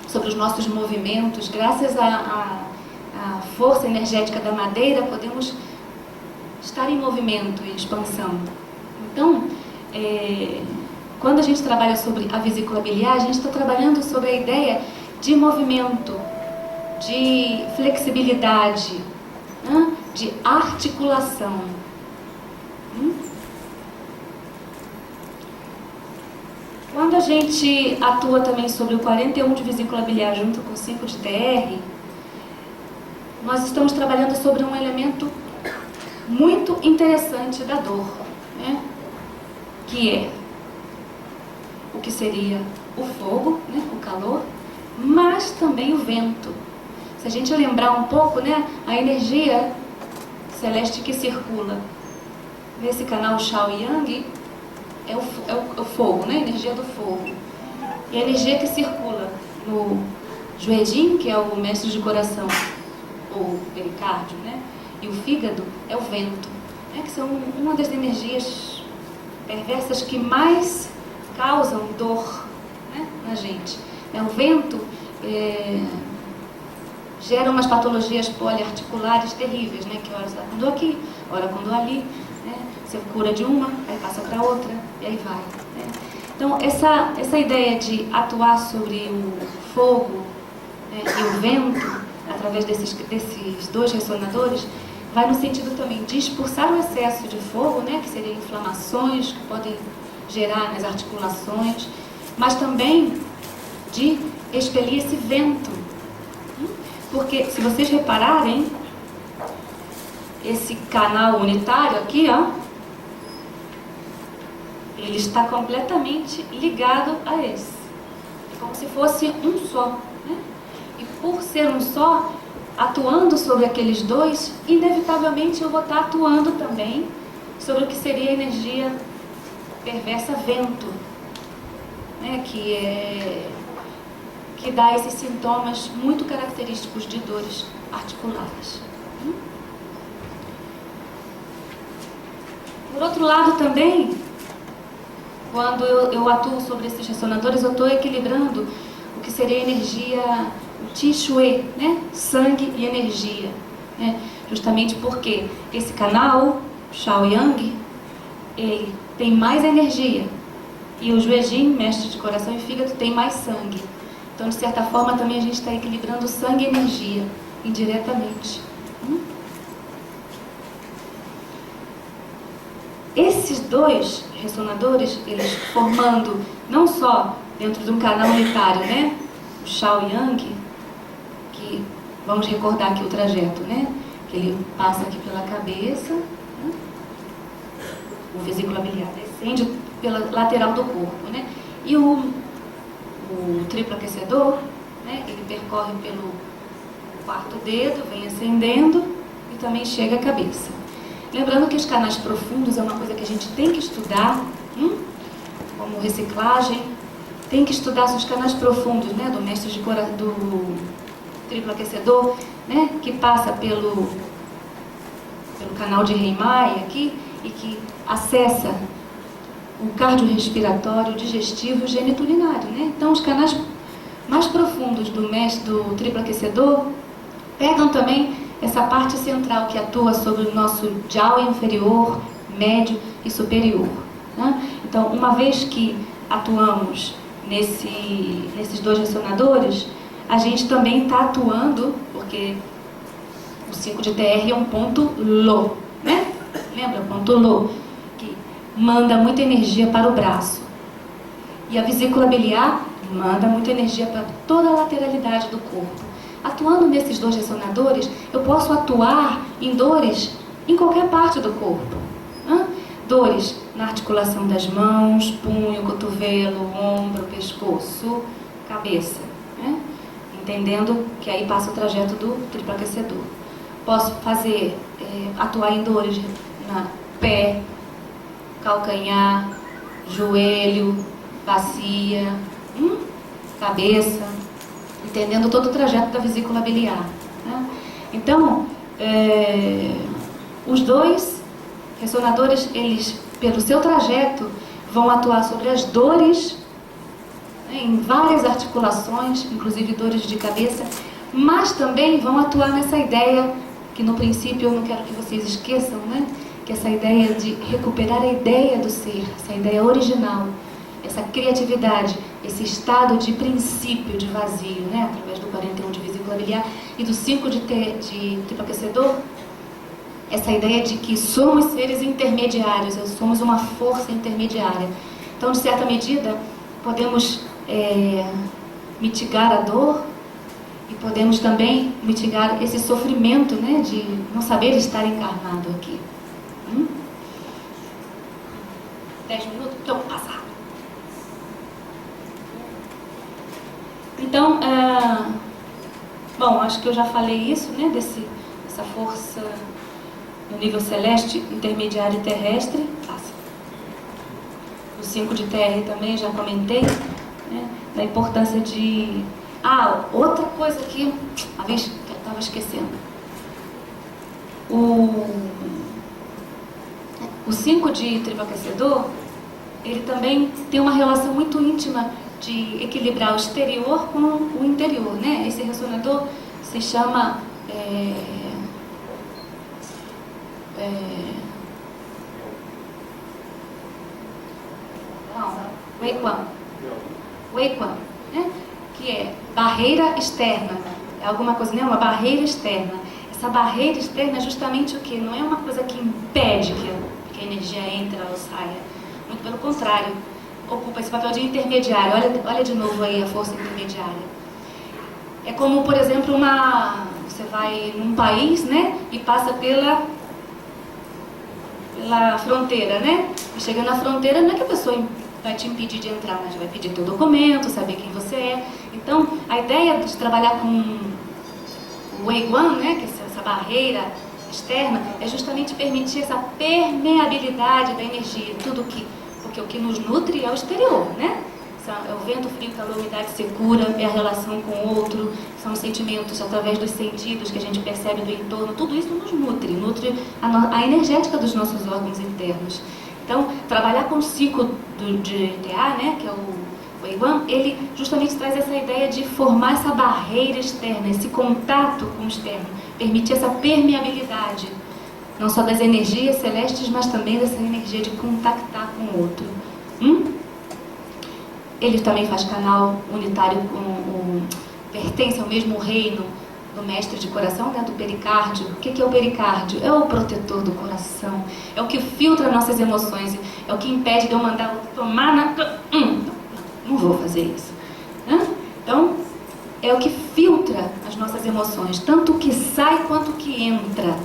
Sobre os nossos movimentos. Graças à força energética da madeira, podemos estar em movimento, em expansão. Então, quando a gente trabalha sobre a vesícula biliar, a gente está trabalhando sobre a ideia de movimento, de flexibilidade, né? de articulação. Quando a gente atua também sobre o 41 de vesícula biliar junto com o 5 de TR, nós estamos trabalhando sobre um elemento muito interessante da dor, né? Que é o que seria o fogo, né? O calor, mas também o vento. Se a gente lembrar um pouco, né? A energia celeste que circula nesse canal Shao Yang é o fogo, né? A energia do fogo. E a energia que circula no Juejin, que é o mestre de coração, ou pericárdio, né? E o fígado é o vento, né? Que são uma das energias perversas que mais causam dor, né? Na gente. O vento gera umas patologias poliarticulares terríveis, né? Que ora está com dor aqui, ora com dor ali, né? Você cura de uma, aí passa para outra, e aí vai, né? Então, essa ideia de atuar sobre o fogo, né, e o vento, através desses dois ressonadores, vai no sentido também de expulsar o excesso de fogo, né, que seriam inflamações que podem gerar nas articulações, mas também de expelir esse vento. Porque, se vocês repararem, esse canal unitário aqui, ó, ele está completamente ligado a esse. É como se fosse um só, né? E por ser um só, atuando sobre aqueles dois, inevitavelmente eu vou estar atuando também sobre o que seria a energia perversa vento, né? Que dá esses sintomas muito característicos de dores articulares. Por outro lado também, quando eu atuo sobre esses ressonadores, eu estou equilibrando o que seria a energia, o Qi Shui, né? Sangue e energia, né? Justamente porque esse canal, Shao Yang, ele tem mais energia, e o Juejin, mestre de coração e fígado, tem mais sangue. Então, de certa forma, também a gente está equilibrando sangue e energia, indiretamente. Esses dois ressonadores, eles formando não só dentro de um canal unitário, né? O Shao Yang, que vamos recordar aqui o trajeto, né? Que ele passa aqui pela cabeça, né? O vesícula biliar descende pela lateral do corpo, né? E o triplo aquecedor, né? Ele percorre pelo quarto dedo, vem ascendendo e também chega à cabeça. Lembrando que os canais profundos é uma coisa que a gente tem que estudar, como reciclagem, tem que estudar os canais profundos, né, do mestre de coração, do triplo aquecedor, né, que passa pelo canal de Reimai aqui e que acessa o cardiorrespiratório, o digestivo e o geniturinário, né? Então, os canais mais profundos do mestre do triplo aquecedor pegam também essa parte central que atua sobre o nosso jiao inferior, médio e superior, né? Então, uma vez que atuamos nesses dois ressonadores, a gente também está atuando, porque o 5 de TR é um ponto Lo, né? Lembra? Ponto Lo, que manda muita energia para o braço. E a vesícula biliar manda muita energia para toda a lateralidade do corpo. Atuando nesses dois ressonadores, eu posso atuar em dores em qualquer parte do corpo. Dores na articulação das mãos, punho, cotovelo, ombro, pescoço, cabeça, né? Entendendo que aí passa o trajeto do triplo aquecedor. Posso atuar em dores na pé, calcanhar, joelho, bacia, cabeça, entendendo todo o trajeto da vesícula biliar, né? Então, os dois ressonadores, eles, pelo seu trajeto, vão atuar sobre as dores, né, em várias articulações, inclusive dores de cabeça, mas também vão atuar nessa ideia, que no princípio eu não quero que vocês esqueçam, né? Que essa ideia de recuperar a ideia do ser, essa ideia original, essa criatividade, esse estado de princípio de vazio, né? Através do 41 de vesícula biliar e do 5 de triplo aquecedor, essa ideia de que somos seres intermediários, somos uma força intermediária. Então, de certa medida, podemos mitigar a dor e podemos também mitigar esse sofrimento, né, de não saber estar encarnado aqui. 10 minutos? Então, passar. Então, bom, acho que eu já falei isso, né, dessa força no nível celeste, intermediário e terrestre. Passa. O 5 de TR também já comentei, né, da importância de... outra coisa que a vez que eu estava esquecendo. O 5 de triboaquecedor, ele também tem uma relação muito íntima de equilibrar o exterior com o interior, né? Esse ressonador se chama Weiquan, né? Que é barreira externa, é alguma coisa, né? Uma barreira externa. Essa barreira externa é justamente o que? Não é uma coisa que impede que a energia entre ou saia. Muito pelo contrário, ocupa esse papel de intermediário. Olha de novo aí a força intermediária. É como, por exemplo, você vai num país, né? E passa pela fronteira, né? E chega na fronteira, não é que a pessoa vai te impedir de entrar, mas vai pedir teu documento, saber quem você é. Então, a ideia de trabalhar com o Weiquan, né, que é essa barreira externa, é justamente permitir essa permeabilidade da energia, porque o que nos nutre é o exterior, né? É o vento frio, calor, umidade secura, é a relação com o outro, são os sentimentos através dos sentidos que a gente percebe do entorno, tudo isso nos nutre a energética dos nossos órgãos internos. Então, trabalhar com o ciclo de TA, né, que é o Weiquan, ele justamente traz essa ideia de formar essa barreira externa, esse contato com o externo, permitir essa permeabilidade, não só das energias celestes, mas também dessa energia de contactar com o outro. Ele também faz canal unitário pertence ao mesmo reino do mestre de coração, né, do pericárdio. O que é o pericárdio? É o protetor do coração, é o que filtra nossas emoções, é o que impede de eu mandar tomar não vou fazer isso. Então, é o que filtra as nossas emoções, tanto o que sai quanto o que entra.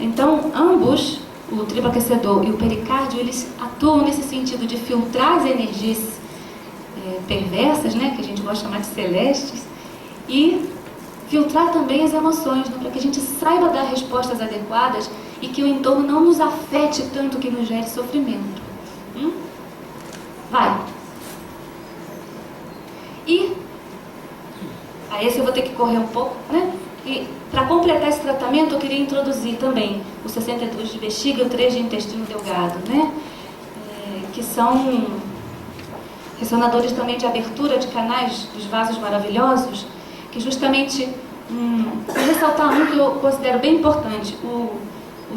Então, ambos, o triboaquecedor e o pericárdio, eles atuam nesse sentido de filtrar as energias perversas, né, que a gente gosta de chamar de celestes, e filtrar também as emoções, né, para que a gente saiba dar respostas adequadas e que o entorno não nos afete tanto que nos gere sofrimento. Vai. E a esse eu vou ter que correr um pouco, né? E para completar esse tratamento eu queria introduzir também o 62 de bexiga e o 3 de intestino delgado, né? Que são ressonadores também de abertura de canais dos vasos maravilhosos, que justamente, vou ressaltar um que eu considero bem importante, o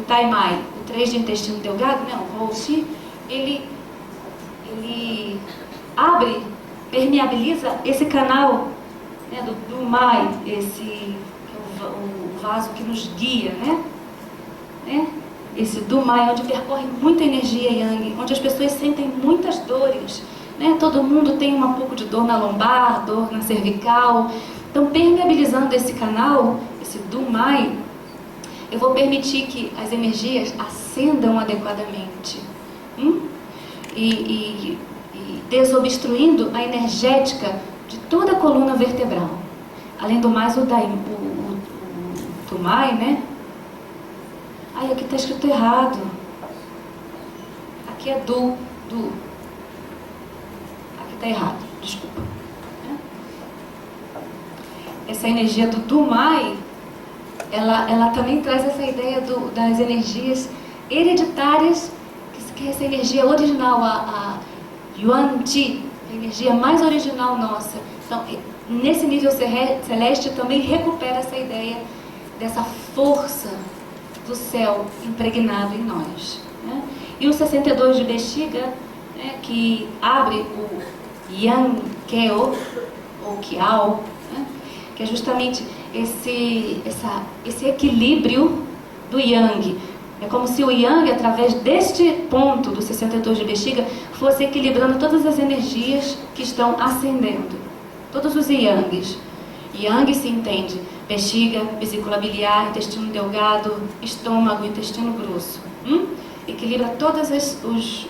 Taimai, o 3 de intestino delgado, né, o Roshi, ele abre, permeabiliza esse canal, né, do Mai, esse o vaso que nos guia, né? Esse do Mai, onde percorre muita energia Yang, onde as pessoas sentem muitas dores, né? Todo mundo tem um pouco de dor na lombar, dor na cervical. Então, permeabilizando esse canal, esse do Mai, eu vou permitir que as energias ascendam adequadamente. E desobstruindo a energética de toda a coluna vertebral. Além do mais, o Mai, né? Ai, aqui está escrito errado. Aqui é do. Aqui está errado, desculpa. Essa energia do Mai, ela também traz essa ideia das energias hereditárias, que é essa energia original, a Yuan Ti, a energia mais original nossa. Então, nesse nível celeste também recupera essa ideia dessa força do céu impregnado em nós, né? E o 62 de bexiga, né, que abre o Yang Keo, ou Kiao, né, que é justamente esse equilíbrio do Yang. É como se o Yang, através deste ponto do 62 de bexiga, fosse equilibrando todas as energias que estão ascendendo. Todos os Yangs. Yang se entende bexiga, vesícula biliar, intestino delgado, estômago, intestino grosso. Equilibra todos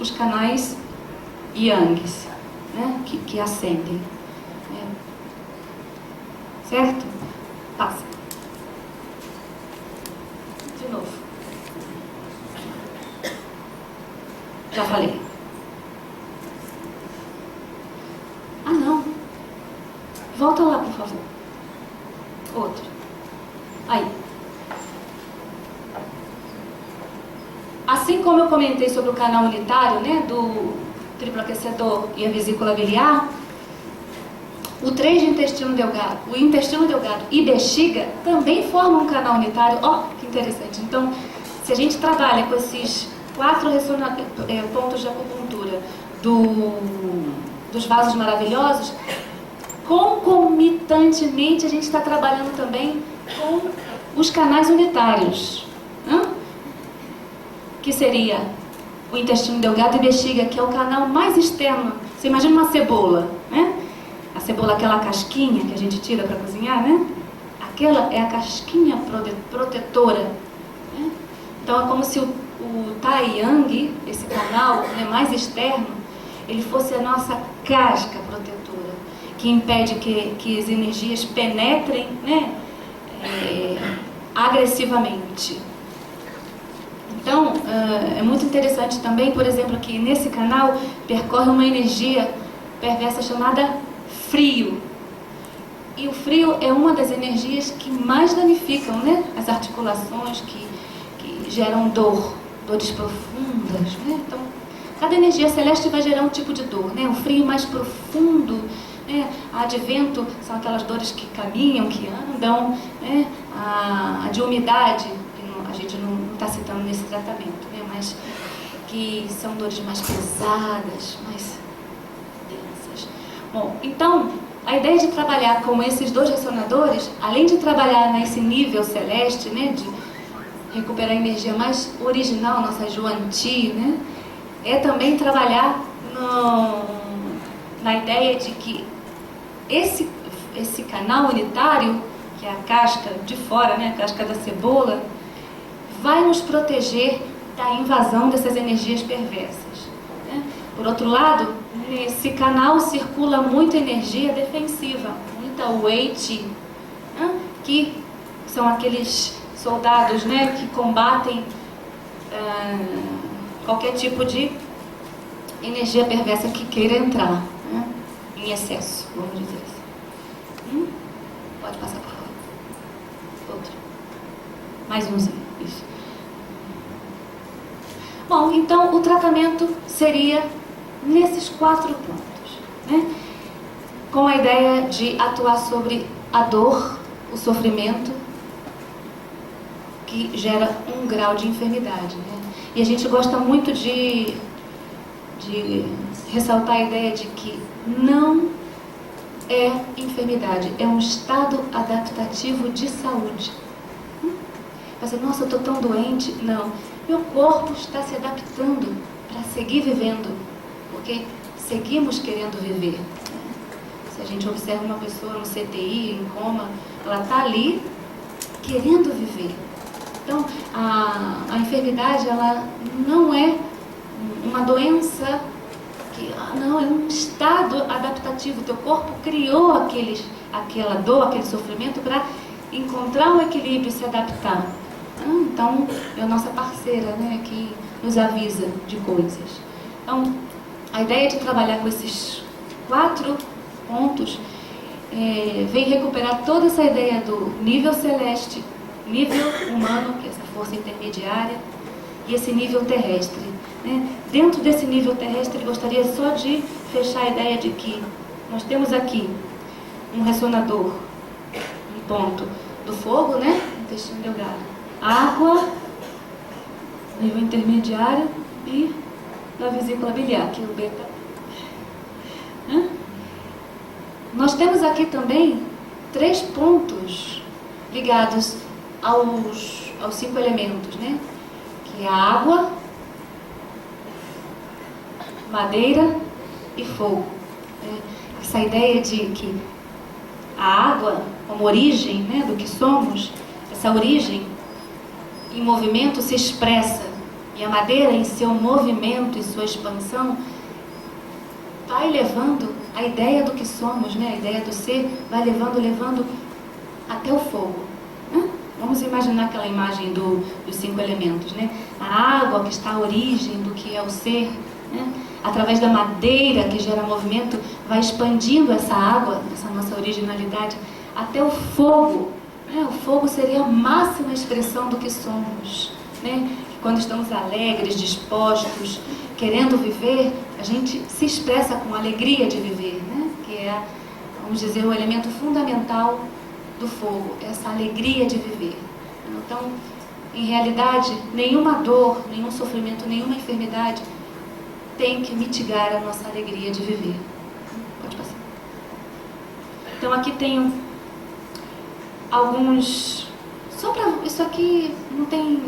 os canais Yangs, né, que ascendem. Certo? Passa. De novo. Já falei. Ah, não. Volta lá, por favor. Outro. Aí. Assim como eu comentei sobre o canal unitário, né, do triplo aquecedor e a vesícula biliar, o 3 de intestino delgado, o intestino delgado e bexiga também formam um canal unitário. Ó, que interessante. Então, se a gente trabalha com esses 4 pontos de acupuntura dos vasos maravilhosos, concomitantemente a gente está trabalhando também com os canais unitários, que seria o intestino delgado e bexiga, que é o canal mais externo. Você imagina uma cebola, né? A cebola, aquela casquinha que a gente tira para cozinhar, né? Aquela é a casquinha protetora, né? Então é como se o Tai Yang, esse canal, né, mais externo, ele fosse a nossa casca protetora, que impede que as energias penetrem, né, agressivamente. Então, é muito interessante também, por exemplo, que nesse canal percorre uma energia perversa chamada frio. E o frio é uma das energias que mais danificam, né, as articulações, que geram dores profundas, né? Então, cada energia celeste vai gerar um tipo de dor, né? O frio mais profundo, né? A de vento são aquelas dores que caminham, que andam, né? A de umidade, a gente não está citando nesse tratamento, né? Mas que são dores mais pesadas, mais densas. Bom, então, a ideia de trabalhar com esses 2 ressonadores, além de trabalhar nesse nível celeste, né? De recuperar a energia mais original, nossa Yuan Ti, né? É também trabalhar na ideia de que esse canal unitário, que é a casca de fora, né, a casca da cebola, vai nos proteger da invasão dessas energias perversas, né? Por outro lado, nesse canal circula muita energia defensiva, muita Wei Qi, né? Que são aqueles soldados, né, que combatem qualquer tipo de energia perversa que queira entrar, né, em excesso, vamos dizer assim. Pode passar, por favor. Outro. Mais umzinho. Isso. Bom, então o tratamento seria nesses 4 pontos, né, com a ideia de atuar sobre a dor, o sofrimento, que gera um grau de enfermidade, né? E a gente gosta muito de ressaltar a ideia de que não é enfermidade, é um estado adaptativo de saúde. Você, nossa, eu estou tão doente. Não, meu corpo está se adaptando para seguir vivendo, porque seguimos querendo viver. Se a gente observa uma pessoa no CTI, em coma, ela está ali querendo viver. Então, a enfermidade, ela não é uma doença, não, é um estado adaptativo. O teu corpo criou aquela dor, aquele sofrimento para encontrar um equilíbrio e se adaptar. Então, é a nossa parceira, né, que nos avisa de coisas. Então, a ideia de trabalhar com esses 4 pontos vem recuperar toda essa ideia do nível celeste, nível humano, que é essa força intermediária, e esse nível terrestre, né? Dentro desse nível terrestre, eu gostaria só de fechar a ideia de que nós temos aqui um ressonador, um ponto do fogo, né? Intestino delgado, água, nível intermediário, e da vesícula biliar, que é o beta. Nós temos aqui também 3 pontos ligados aos 5 elementos, né? Que é a água, madeira e fogo. Essa ideia de que a água, como origem, né, do que somos, essa origem em movimento se expressa, e a madeira, em seu movimento e sua expansão, vai levando a ideia do que somos, né, a ideia do ser, vai levando até o fogo. Né? Vamos imaginar aquela imagem dos 5 elementos, né? A água, que está à origem do que é o ser, né? Através da madeira, que gera movimento, vai expandindo essa água, essa nossa originalidade, até o fogo. Né? O fogo seria a máxima expressão do que somos. Né? Quando estamos alegres, dispostos, querendo viver, a gente se expressa com alegria de viver, né? Que é, vamos dizer, o elemento fundamental do fogo, essa alegria de viver. Então, em realidade, nenhuma dor, nenhum sofrimento, nenhuma enfermidade tem que mitigar a nossa alegria de viver. Pode passar. Então, aqui tenho alguns... Só para... Isso aqui não tem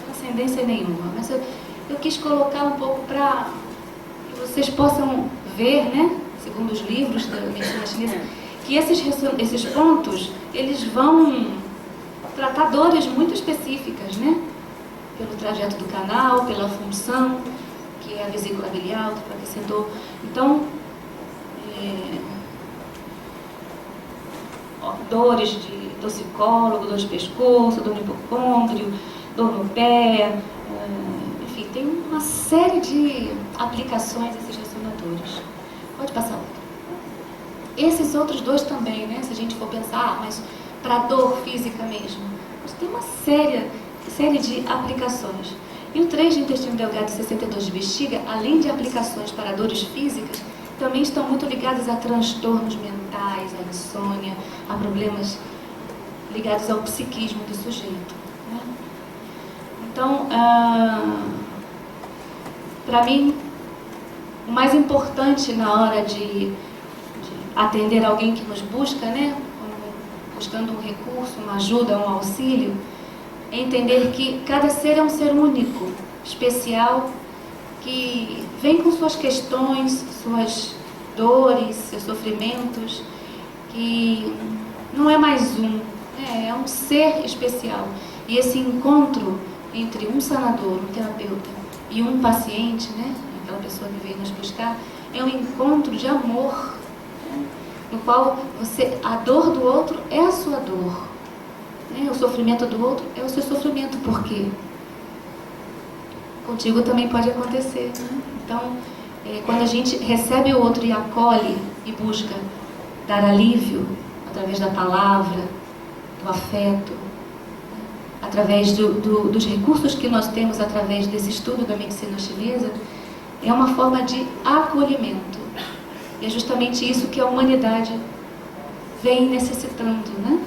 transcendência nenhuma, mas eu quis colocar um pouco para que vocês possam ver, né, segundo os livros da medicina chinesa, que esses pontos, eles vão tratar dores muito específicas, né? Pelo trajeto do canal, pela função, que é a vesícula biliar, o aquecedor. Então, dores de torcicólogo, dor de pescoço, dor no hipocôndrio, dor no pé, enfim, tem uma série de aplicações esses ressonadores. Pode passar outro. Esses outros dois também, né? Se a gente for pensar, mas para dor física mesmo, mas tem uma série de aplicações. E o 3 de intestino delgado e 62 de bexiga, além de aplicações para dores físicas, também estão muito ligados a transtornos mentais, a insônia, a problemas ligados ao psiquismo do sujeito. Né? Então, para mim, o mais importante na hora de atender alguém que nos busca, né, buscando um recurso, uma ajuda, um auxílio, é entender que cada ser é um ser único, especial, que vem com suas questões, suas dores, seus sofrimentos, que não é mais um, é um ser especial. E esse encontro entre um sanador, um terapeuta e um paciente, né, aquela pessoa que veio nos buscar, é um encontro de amor, né, no qual a dor do outro é a sua dor, né, o sofrimento do outro é o seu sofrimento, porque contigo também pode acontecer. Né? Então, quando a gente recebe o outro e acolhe e busca dar alívio através da palavra, do afeto, através dos recursos que nós temos através desse estudo da medicina chinesa, é uma forma de acolhimento. E é justamente isso que a humanidade vem necessitando, né?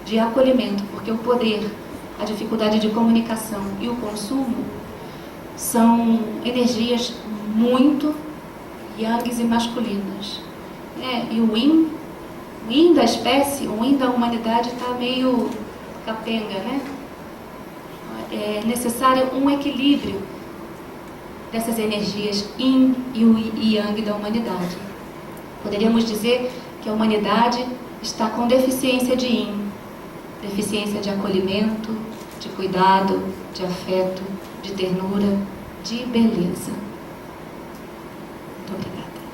De acolhimento, porque o poder, a dificuldade de comunicação e o consumo são energias muito yangs e masculinas. E o yin da espécie, o yin da humanidade está meio capenga, né? É necessário um equilíbrio dessas energias yin e o yang da humanidade. Poderíamos dizer que a humanidade está com deficiência de yin, deficiência de acolhimento, de cuidado, de afeto, de ternura, de beleza. Muito obrigada.